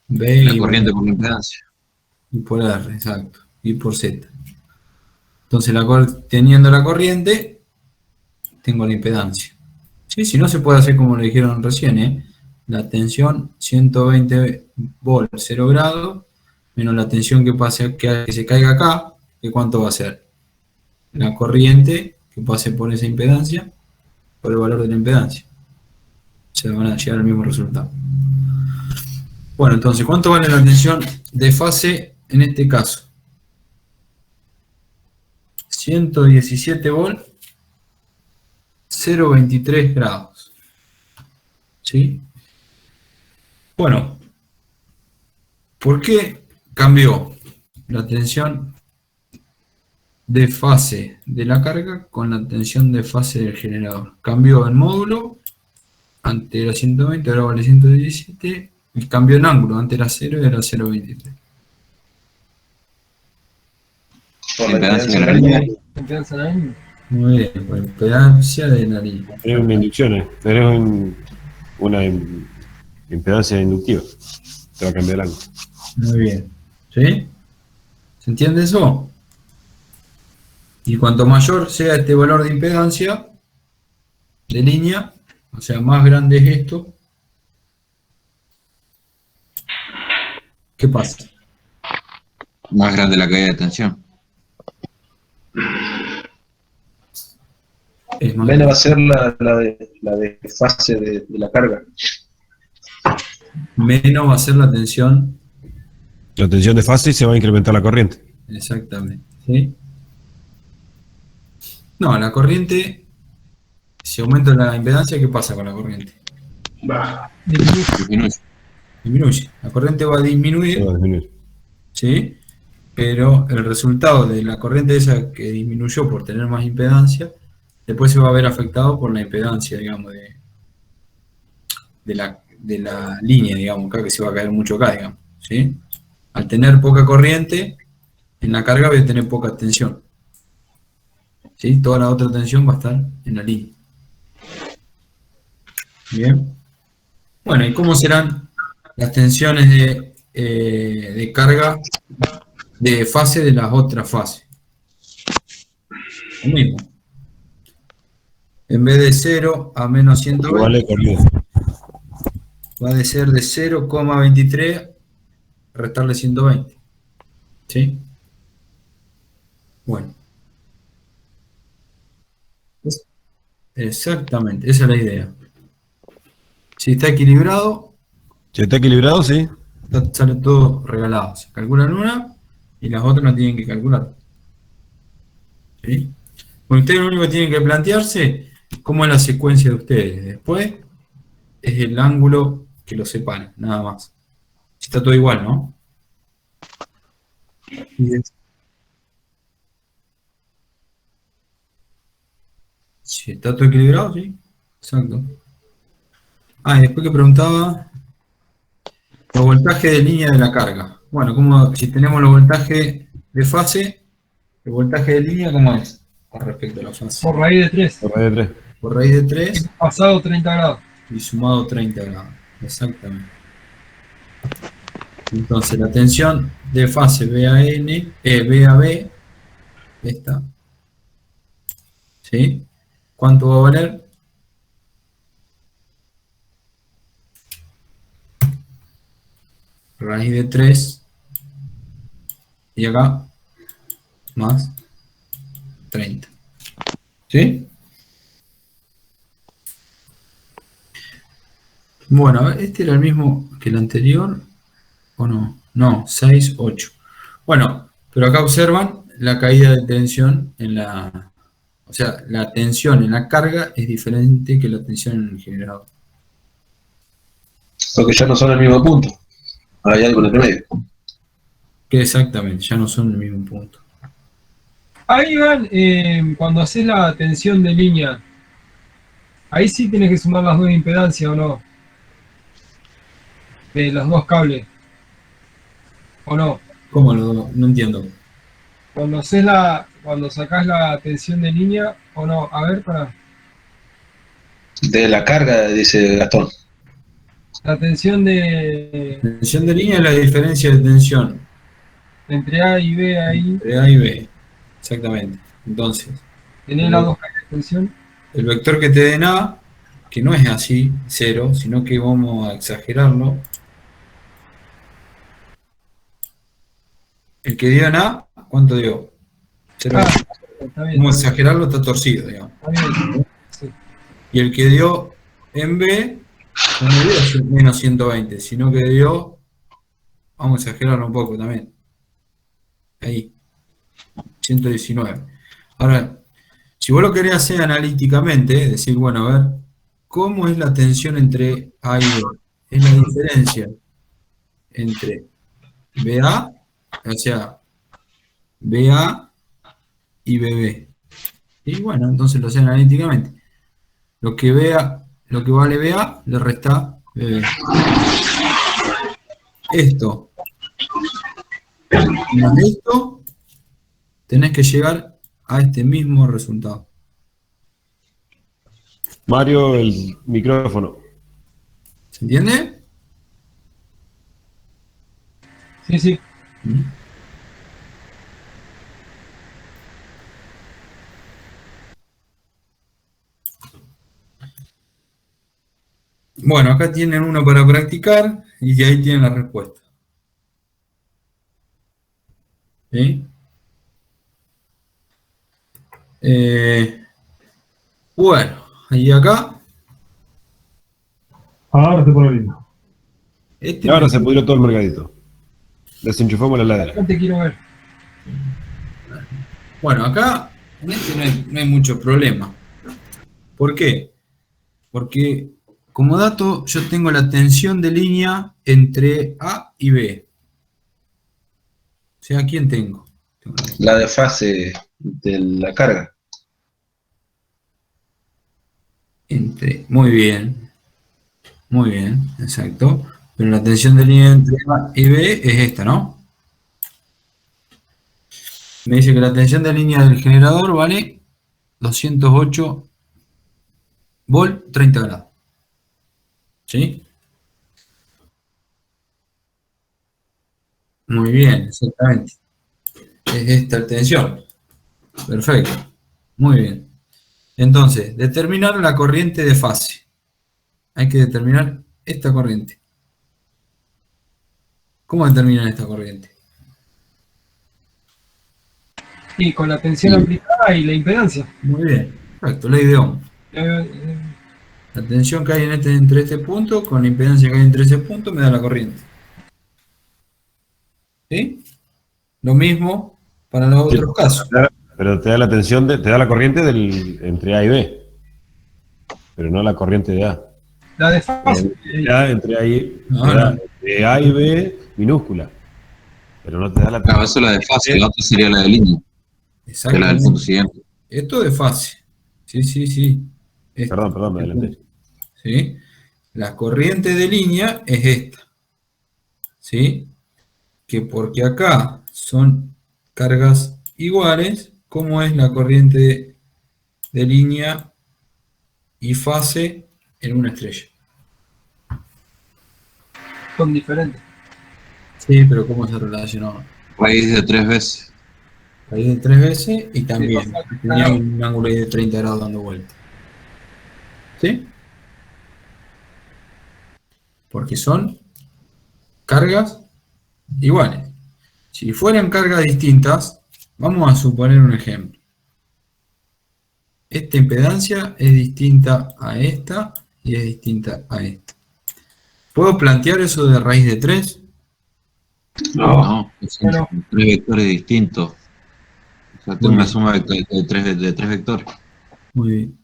B La igual corriente a por la impedancia. I por R, exacto. I por Z. Entonces, teniendo la corriente, tengo la impedancia. ¿Sí? Si no, se puede hacer como le dijeron recién, la tensión 120 volts, 0 grados, menos la tensión que se caiga acá, que ¿cuánto va a ser? La corriente que pase por esa impedancia, por el valor de la impedancia. Se van a llegar al mismo resultado. Bueno, entonces, ¿cuánto vale la tensión de fase en este caso? 117 volts, 0,23 grados. ¿Sí? Bueno, ¿por qué cambió la tensión de fase de la carga con la tensión de fase del generador? Cambió el módulo, antes era 120, ahora vale 117, y cambió en ángulo, antes era 0 y ahora 0,23. Por La impedancia de la línea. Impedancia de la línea. Muy bien, por impedancia de la línea. Tenés una inducción, tenés una impedancia inductiva. Te va a cambiar el ángulo. Muy bien. ¿Sí? ¿Se entiende eso? Y cuanto mayor sea este valor de impedancia de línea, o sea, más grande es esto, ¿qué pasa? Más grande la caída de tensión. Es más Menos va a ser la de fase de la carga. menos va a ser la tensión. La tensión de fase y se va a incrementar la corriente. Exactamente. ¿Sí? No, la corriente, si aumenta la impedancia, ¿qué pasa con la corriente? Disminuye. Disminuye. La corriente va a disminuir, Se va a disminuir. ¿sí? Pero el resultado de la corriente esa que disminuyó por tener más impedancia, después se va a ver afectado por la impedancia, digamos, de la línea, digamos, acá, que se va a caer mucho acá, digamos, ¿sí? Al tener poca corriente, en la carga voy a tener poca tensión, ¿sí? Toda la otra tensión va a estar en la línea. Bien. Bueno, ¿y cómo serán las tensiones de carga de fase de las otras fases? Lo mismo. En vez de 0 a menos 120, Igual corrido. va a ser de 0,23 restarle 120. ¿Sí? Bueno. Exactamente, esa es la idea. Si está equilibrado, Si está equilibrado, sí. sale todo regalado. Se calculan una y las otras no tienen que calcular. ¿Sí? Bueno, ustedes lo único que tienen que plantearse cómo es la secuencia de ustedes. Después es el ángulo que los separa, nada más. Si está todo igual, ¿no? Si está todo equilibrado, sí. Exacto. Ah, y después que preguntaba los voltajes de línea de la carga. Bueno, como si tenemos los voltajes de fase, el voltaje de línea, ¿cómo es? Con respecto a la fase. Por raíz de 3. Por radio de 3. Por raíz de 3 Pasado 30 grados. y sumado 30 grados. Exactamente. Entonces la tensión de fase BAB, esta, ¿sí? ¿Cuánto va a valer? Raíz de 3 y acá más 30. ¿Sí? Bueno, a ver, este era el mismo que el anterior, ¿o no? No, 6, 8. Bueno, pero acá observan la caída de tensión en la... O sea, la tensión en la carga es diferente que la tensión en el generador. Porque ya no son el mismo punto. Hay algo en el medio. Que exactamente, ya no son el mismo punto. Ahí van, cuando haces la tensión de línea, ahí sí tienes que sumar las dos impedancias, ¿o no? De los dos cables. ¿O no? ¿Cómo lo, no entiendo? Cuando sacás la tensión de línea, ¿o no? A ver, para. De la carga, dice Gastón. La tensión de. Tensión de línea es la diferencia de tensión Entre A y B ahí. entre A y B. Exactamente. Entonces, Tenés las dos cables de tensión. el vector que te den A, que no es así, 0, sino que vamos a exagerarlo. El que dio en A, ¿cuánto dio? 0. Está bien. Vamos a exagerarlo, está torcido, digamos. Está bien. Sí. Y el que dio en B, no dio menos 120, sino que dio, vamos a exagerarlo un poco también. Ahí, 119. Ahora, si vos lo querés hacer analíticamente, decir, bueno, a ver, ¿cómo es la tensión entre A y B? Es la diferencia entre BA, o sea, BA y BB. Y bueno, entonces lo hace analíticamente. Lo que vale BA, le resta BB. Esto más esto, tenés que llegar a este mismo resultado. Mario, el micrófono. ¿Se entiende? Sí, sí. Bueno, acá tienen uno para practicar y ahí tienen la respuesta. ¿Sí? Bueno, y acá. Ahora se pone lindo. Y ahora se pudrió todo el mercadito. Desenchufamos la heladera. No te quiero ver. Bueno, acá en este no hay mucho problema. ¿Por qué? Porque como dato yo tengo la tensión de línea entre A y B. O sea, ¿quién tengo? La de fase de la carga. Muy bien, exacto. Pero la tensión de línea entre A y B es esta, ¿no? Me dice que la tensión de línea del generador vale 208 volt 30 grados. ¿Sí? Muy bien, exactamente. Es esta tensión. Perfecto. Muy bien. Entonces, determinar la corriente de fase. Hay que determinar esta corriente. ¿Cómo determinan esta corriente? Y con la tensión aplicada y la impedancia. Muy bien. Perfecto, ley de Ohm. La tensión que hay entre este punto con la impedancia que hay entre ese punto me da la corriente. ¿Sí? Lo mismo para los otros casos. Pero te da la tensión, te da la corriente entre A y B. Pero no la corriente de A. La de fase. Entre A y B minúscula. Pero no te da la Claro, eso es la de fase, la otra sería la de línea. Que es la del punto siguiente. Esto de fase. Sí. Perdón, me adelanté. ¿Sí? La corriente de línea es esta. ¿Sí? Que porque acá son cargas iguales, ¿cómo es la corriente de línea y fase en una estrella? Son diferentes. Sí, pero ¿cómo se relacionó? Raíz de 3 veces. Raíz de 3 veces y también Sí, tenía un ángulo ahí de 30 grados dando vuelta. ¿Sí? Porque son cargas iguales. Si fueran cargas distintas, vamos a suponer un ejemplo. Esta impedancia es distinta a esta y es distinta a esta. ¿Puedo plantear eso de raíz de 3? No, son 3 vectores distintos. O sea, tengo una suma de 3 vectores. Muy bien.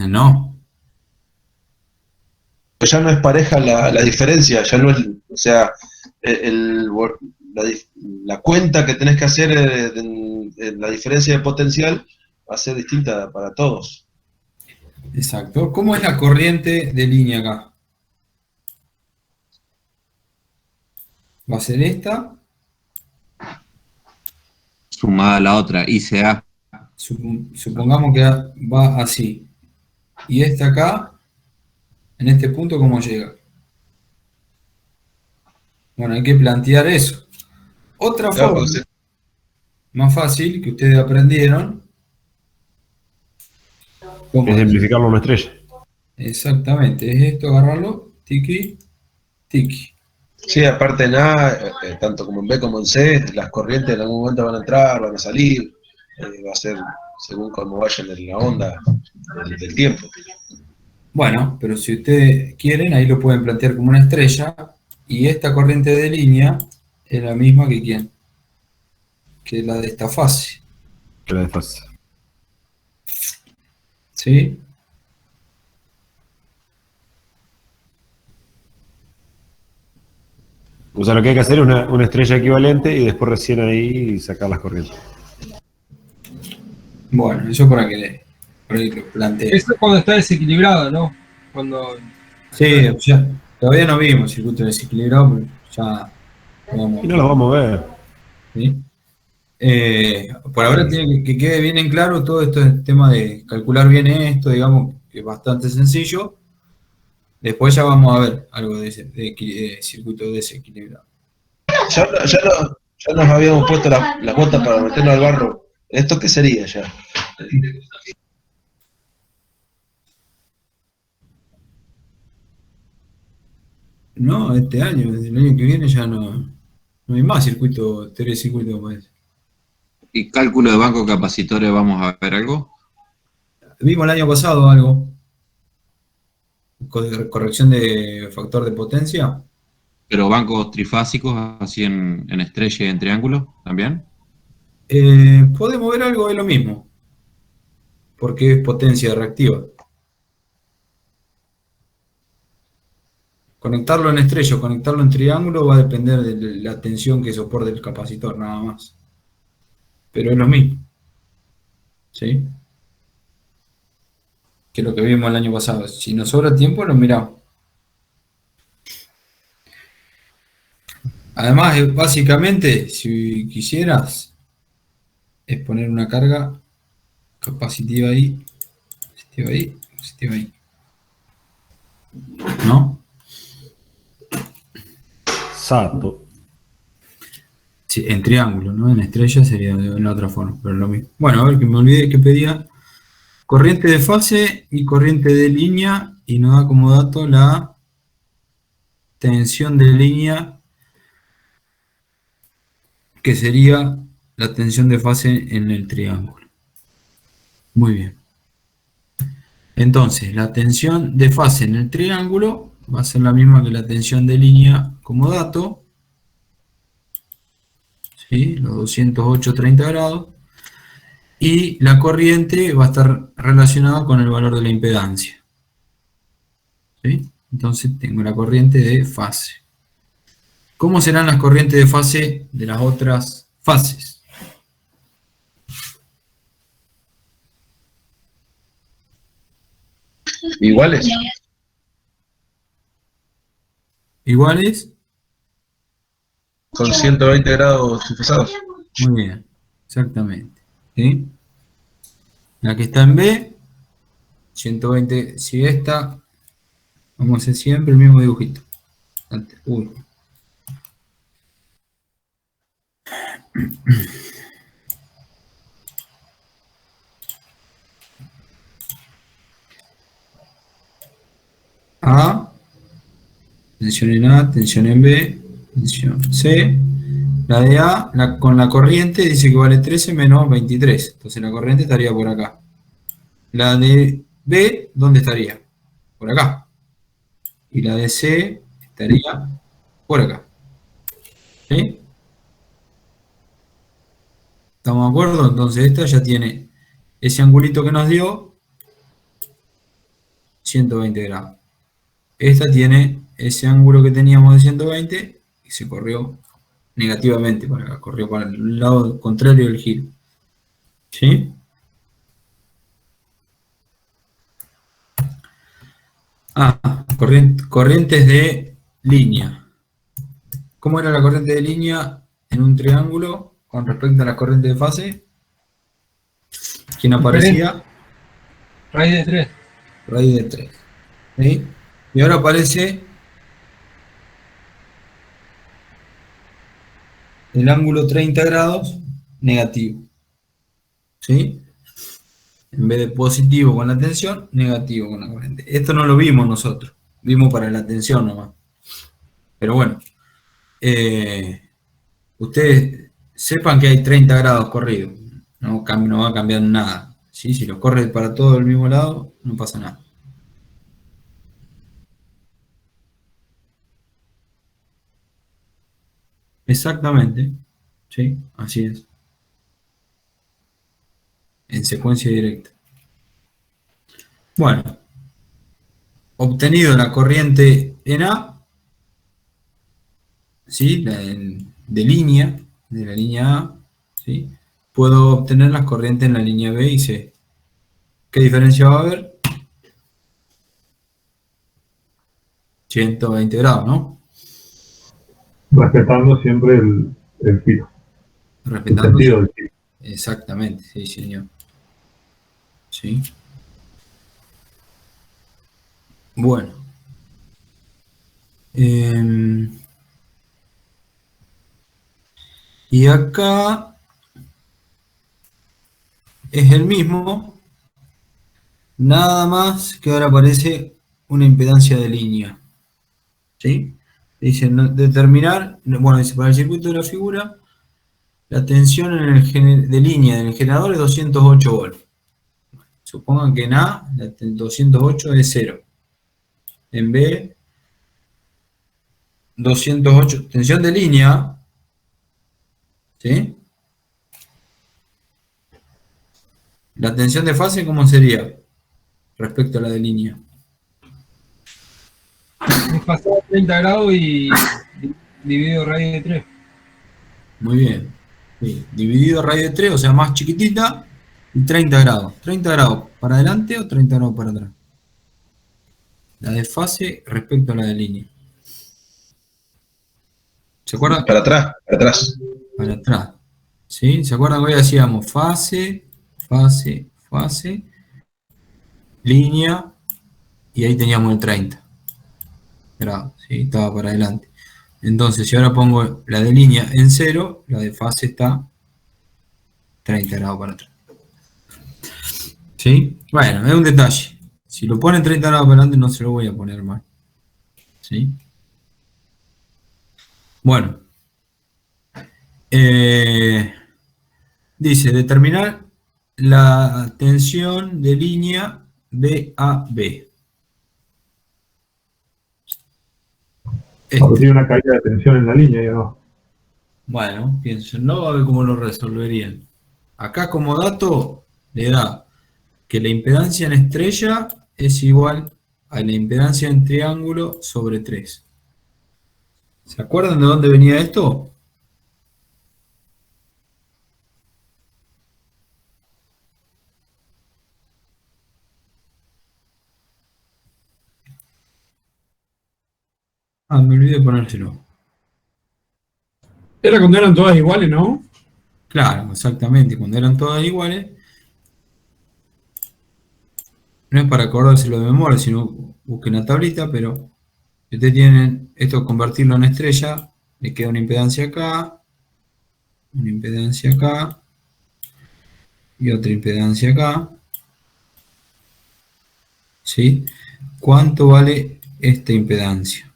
No. Ya no es pareja la diferencia, ya no es, o sea, la cuenta que tenés que hacer en la diferencia de potencial va a ser distinta para todos. Exacto. ¿Cómo es la corriente de línea acá? Va a ser esta. Sumada a la otra, ICA. Supongamos que va así. Y esta acá, en este punto, ¿cómo llega? Bueno, hay que plantear eso. Otra forma más fácil que ustedes aprendieron. Es simplificarlo a una estrella. Exactamente, es esto, agarrarlo, tiki, tiki. Sí, aparte en A, tanto como en B como en C, las corrientes en algún momento van a entrar, van a salir, va a ser según cómo vayan en la onda del tiempo. Bueno, pero si ustedes quieren, ahí lo pueden plantear como una estrella, y esta corriente de línea es la misma que ¿quién? Que la de esta fase. Que la de fase. ¿Sí? O sea, lo que hay que hacer es una estrella equivalente y después recién ahí sacar las corrientes. Bueno, eso para que lo plantee. Esto es cuando está desequilibrado, ¿no? Cuando... Sí, o sea, todavía no vimos circuito desequilibrado, pero ya... Y no lo vamos a ver. ¿Sí? Por ahora tiene que quede bien en claro todo esto, el tema de calcular bien esto, digamos, que es bastante sencillo. Después ya vamos a ver algo de circuito desequilibrado. Ya nos habíamos puesto la bota para meternos al barro. ¿Esto qué sería ya? No, este año, el año que viene ya no hay más teoría de circuito como ese. ¿Y cálculo de bancos capacitores vamos a ver algo? Vimos el año pasado algo, corrección de factor de potencia. ¿Pero bancos trifásicos, así en estrella y en triángulo también? Podemos ver algo de lo mismo, porque es potencia reactiva. Conectarlo en estrella o conectarlo en triángulo va a depender de la tensión que soporte el capacitor, nada más. Pero es lo mismo. ¿Sí? Que lo que vimos el año pasado. Si nos sobra tiempo, lo miramos. Además, básicamente, si quisieras, es poner una carga capacitiva ahí, positiva ahí. ¿No? Exacto. Sí, en triángulo, ¿no? En estrella sería de la otra forma, pero lo mismo. Bueno, a ver, que me olvidé que pedía corriente de fase y corriente de línea, y nos da como dato la tensión de línea, que sería la tensión de fase en el triángulo. Muy bien. Entonces, la tensión de fase en el triángulo va a ser la misma que la tensión de línea como dato. ¿Sí? Los 208,30 grados. Y la corriente va a estar relacionada con el valor de la impedancia. ¿Sí? Entonces tengo la corriente de fase. ¿Cómo serán las corrientes de fase de las otras fases? ¿Iguales? ¿Iguales? Con 120 grados desfasados. Muy bien, exactamente. ¿Sí? La que está en B, 120, si esta, vamos a hacer siempre el mismo dibujito. Uy. A, tensión en A, tensión en B, tensión C. La de A, con la corriente, dice que vale 13 menos 23. Entonces la corriente estaría por acá. La de B, ¿dónde estaría? Por acá. Y la de C estaría por acá. ¿Sí? ¿Estamos de acuerdo? Entonces esta ya tiene ese angulito que nos dio, 120 grados. Esta tiene ese ángulo que teníamos de 120 y se corrió negativamente para acá, corrió para el lado contrario del giro. ¿Sí? Corrientes de línea. ¿Cómo era la corriente de línea en un triángulo con respecto a la corriente de fase? ¿Quién aparecía? Raíz de 3. Raíz de 3. ¿Sí? Y ahora aparece el ángulo 30 grados negativo. ¿Sí? En vez de positivo con la tensión, negativo con la corriente. Esto no lo vimos nosotros. Vimos para la tensión nomás. Pero bueno. Ustedes sepan que hay 30 grados corridos. No va a cambiar nada. ¿Sí? Si lo corre para todo el mismo lado, no pasa nada. Exactamente. ¿Sí? Así es. En secuencia directa. Bueno. Obtenido la corriente en A, ¿sí? De línea, de la línea A, ¿sí? Puedo obtener las corrientes en la línea B y C. ¿Qué diferencia va a haber? 120 grados, ¿no? Respetando siempre el giro. Respetando. Sentido, Exactamente, sí, señor. Sí. Bueno. Y acá es el mismo, nada más que ahora aparece una impedancia de línea. ¿Sí? Dice determinar, bueno, dice para el circuito de la figura, la tensión en el de línea en el generador es 208 volts. Supongan que en A, 208 es 0. En B, 208, tensión de línea, ¿sí? La tensión de fase, ¿cómo sería respecto a la de línea? Es pasado a 30 grados y dividido raíz de 3. Muy bien. Sí. Dividido raíz de 3, o sea, más chiquitita, y 30 grados. ¿30 grados para adelante o 30 grados para atrás? La de fase respecto a la de línea. ¿Se acuerdan? Para atrás, para atrás. Para atrás. ¿Sí? ¿Se acuerdan que hoy hacíamos fase, fase, fase, línea, y ahí teníamos el 30 grados, ¿sí? Estaba para adelante. Entonces, si ahora pongo la de línea en 0, la de fase está 30 grados para atrás. ¿Sí? Bueno, es un detalle. Si lo ponen 30 grados para adelante, no se lo voy a poner mal. ¿Sí? Bueno. Dice, determinar la tensión de línea BAB. Tiene una caída de tensión en la línea, ¿no? Bueno, piensen, ¿no? A ver cómo lo resolverían. Acá como dato le da que la impedancia en estrella es igual a la impedancia en triángulo sobre 3. ¿Se acuerdan de dónde venía esto? Ah, me olvidé de ponérselo. Era cuando eran todas iguales, ¿no? Claro, exactamente, cuando eran todas iguales. No es para acordárselo de memoria, sino busquen la tablita, pero si ustedes tienen esto, convertirlo en estrella, le queda una impedancia acá y otra impedancia acá. ¿Sí? ¿Cuánto vale esta impedancia?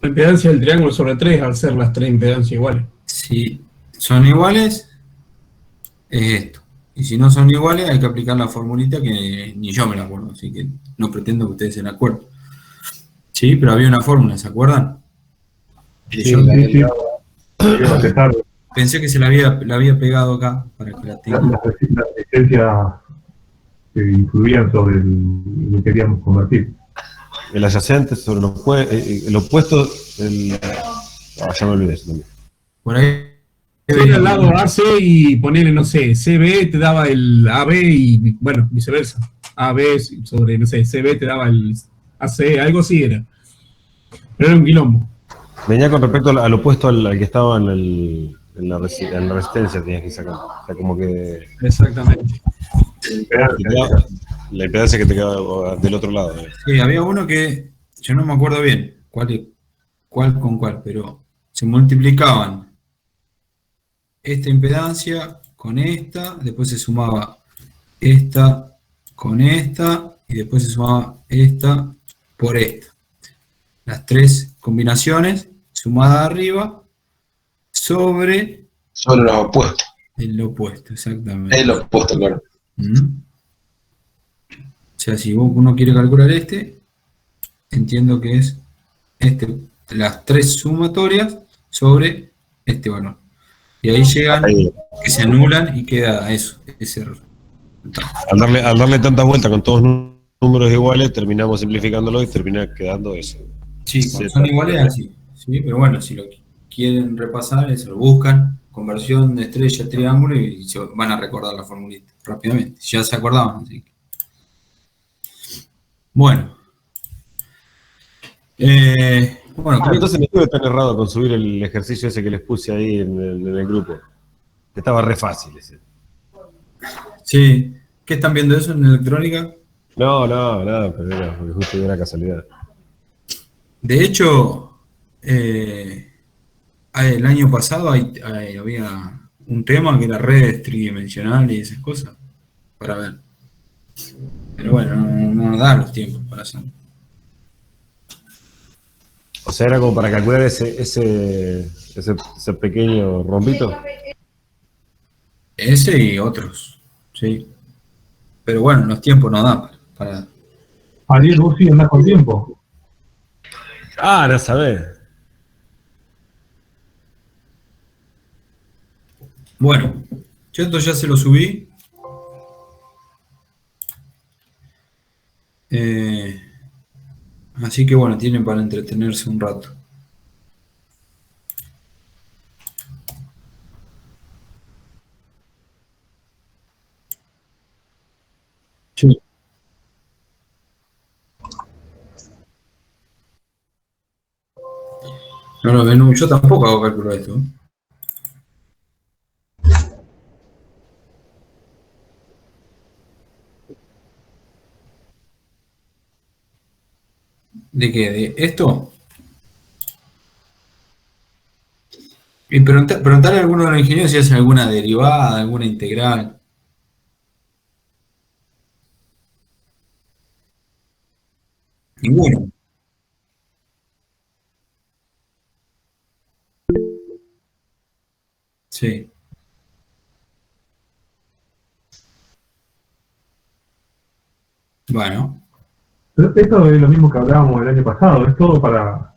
La impedancia del triángulo sobre 3 al ser las 3 impedancias iguales. Si son iguales, es esto. Y si no son iguales, hay que aplicar la formulita que ni yo me la acuerdo, así que no pretendo que ustedes se la acuerden. Sí, pero había una fórmula, ¿se acuerdan? Sí. Pensé que se la había pegado acá para que la tengan. Las resistencias que influían sobre lo que queríamos convertir. El adyacente sobre el opuesto, ya me olvidé eso también. Por ahí. Era el lado AC y ponerle, no sé, CB te daba el AB y, bueno, viceversa. AB sobre, no sé, CB te daba el AC, algo así era. Pero era un quilombo. Venía con respecto al opuesto al que estaba en la resistencia, tenías que sacar. O sea, como que... Exactamente. La impedancia que te quedaba del otro lado. Sí, había uno que, yo no me acuerdo bien cuál con cuál, pero se multiplicaban esta impedancia con esta, después se sumaba esta con esta, y después se sumaba esta por esta. Las tres combinaciones sumadas arriba sobre los opuestos. El opuesto, exactamente. El opuesto, claro. O sea, si uno quiere calcular entiendo que es las tres sumatorias sobre este valor. Y ahí llegan, que se anulan y queda ese error. Al darle tanta vuelta con todos números iguales, terminamos simplificándolo y termina quedando eso. Sí, son iguales así. ¿Sí? Pero bueno, si lo quieren repasar, eso lo buscan, conversión de estrella a triángulo, y se van a recordar la formulita rápidamente. Ya se acordaban, así que. Bueno, Bueno, entonces no estuve tan errado con subir el ejercicio ese que les puse ahí en el grupo. Que estaba re fácil ese. Sí. ¿Qué están viendo eso en electrónica? No, nada, pero era porque justo era casualidad. De hecho, el año pasado había un tema que era redes tridimensionales y esas cosas para ver. Pero bueno, no nos da los tiempos para hacerlo. O sea, era como para calcular ese pequeño rompito. Ese y otros, sí. Pero bueno, los tiempos no dan para... Ariel, vos sí andás con tiempo. Ah, no sabés. Bueno, yo esto ya se lo subí. Así que bueno, tienen para entretenerse un rato. Sí. No lo ven, yo tampoco hago cálculo de esto. ¿De qué? ¿De esto? Y preguntarle a alguno de los ingenieros si hacen alguna derivada, alguna integral. Ninguno. Sí. Bueno. Pero esto es lo mismo que hablábamos el año pasado, es todo para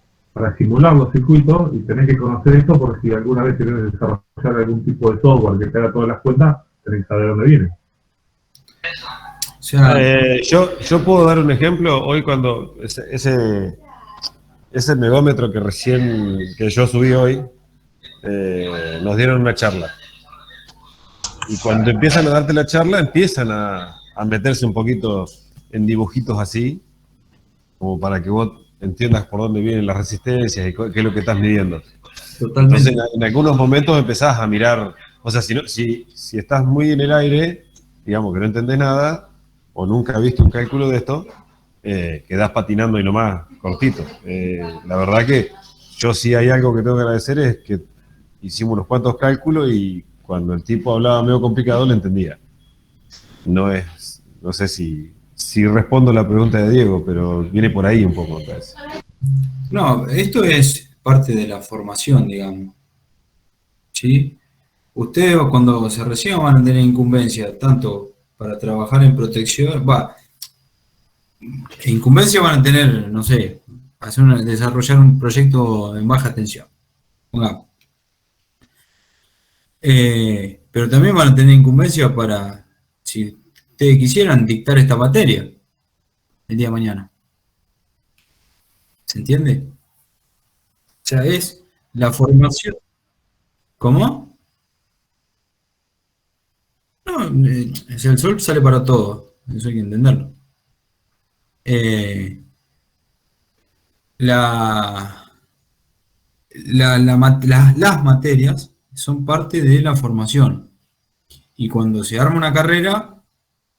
simular los circuitos y tenés que conocer esto por si alguna vez querés desarrollar algún tipo de software que te haga todas las cuentas, tenés que saber dónde viene. O sea, yo puedo dar un ejemplo. Hoy cuando ese megómetro que yo subí hoy, nos dieron una charla. Y cuando empiezan a darte la charla, empiezan a meterse un poquito en dibujitos así, como para que vos entiendas por dónde vienen las resistencias y qué es lo que estás midiendo. totalmente. Entonces, en algunos momentos empezás a mirar, o sea, si estás muy en el aire, digamos que no entendés nada, o nunca viste un cálculo de esto, quedás patinando y nomás cortito. La verdad que yo sí hay algo que tengo que agradecer, es que hicimos unos cuantos cálculos y cuando el tipo hablaba medio complicado le entendía. No sé si respondo la pregunta de Diego, pero viene por ahí un poco, me parece. No, esto es parte de la formación, digamos. ¿Sí? Ustedes cuando se reciban van a tener incumbencia tanto para trabajar en protección, incumbencia van a tener, no sé, desarrollar un proyecto en baja tensión. Pongamos. Pero también van a tener incumbencia para, si ustedes quisieran, dictar esta materia el día de mañana. ¿Se entiende? O sea, es la formación. ¿Cómo? No, el sol sale para todo, eso hay que entenderlo. Las materias son parte de la formación y cuando se arma una carrera,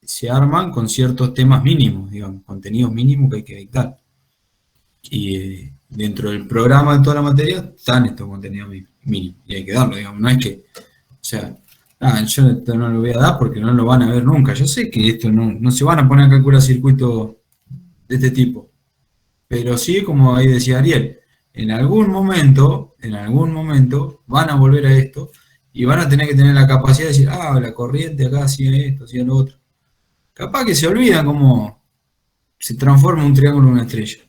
se arman con ciertos temas mínimos, digamos, contenidos mínimos que hay que dictar. Y dentro del programa de toda la materia están estos contenidos mínimos y hay que darlo, digamos, no es que, o sea, yo esto no lo voy a dar porque no lo van a ver nunca. Yo sé que esto no se van a poner a calcular circuitos de este tipo, pero sí, como ahí decía Ariel, en algún momento van a volver a esto y van a tener que tener la capacidad de decir, la corriente acá hacía esto, hacía lo otro. Capaz que se olvidan cómo se transforma un triángulo en una estrella.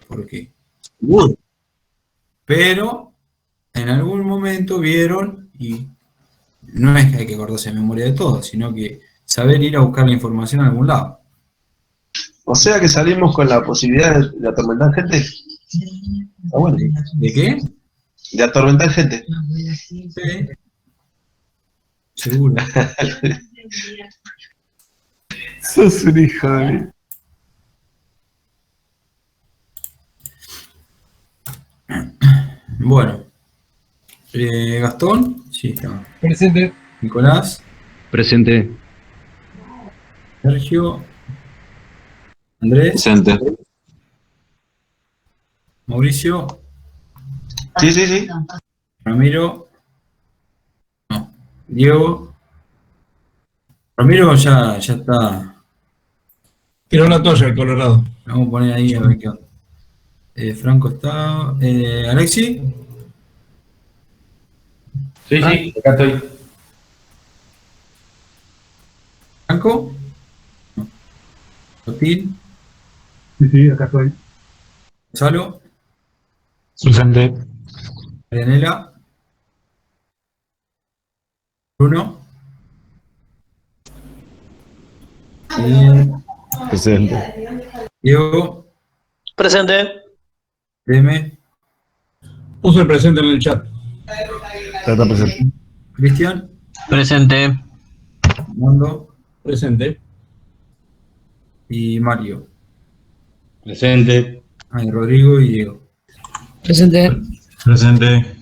¿Por qué? Pero en algún momento vieron, y no es que hay que acordarse de memoria de todo, sino que saber ir a buscar la información a algún lado. O sea que salimos con la posibilidad de atormentar gente. Está bueno. ¿De qué? De atormentar gente. Sí. Seguro. Sos un hijo de mí. Bueno. Gastón. Sí, está. Presente. Nicolás. Presente. Sergio. Andrés. Presente. Mauricio. Sí, sí, sí. Ramiro. No. Diego. Ramiro ya está. Tiró la toalla el Colorado. Vamos a poner ahí a ver qué onda. Franco está. Alexi. Sí, sí, acá estoy. Franco. No. Sotil. Sí, sí, acá estoy. Gonzalo. Presente. Marianela. Bruno. Presente. Diego. Presente. Deme. Puso el presente en el chat. Está presente. Cristian. Presente. Armando. Presente. Y Mario. Presente. Y Rodrigo y Diego. Presente. Presente.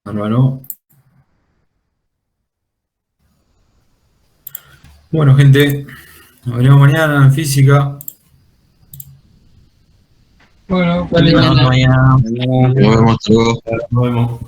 Bárbaro. Bueno, gente, nos veremos mañana en física. Bueno, Mañana. Nos vemos. Hasta luego. Nos vemos.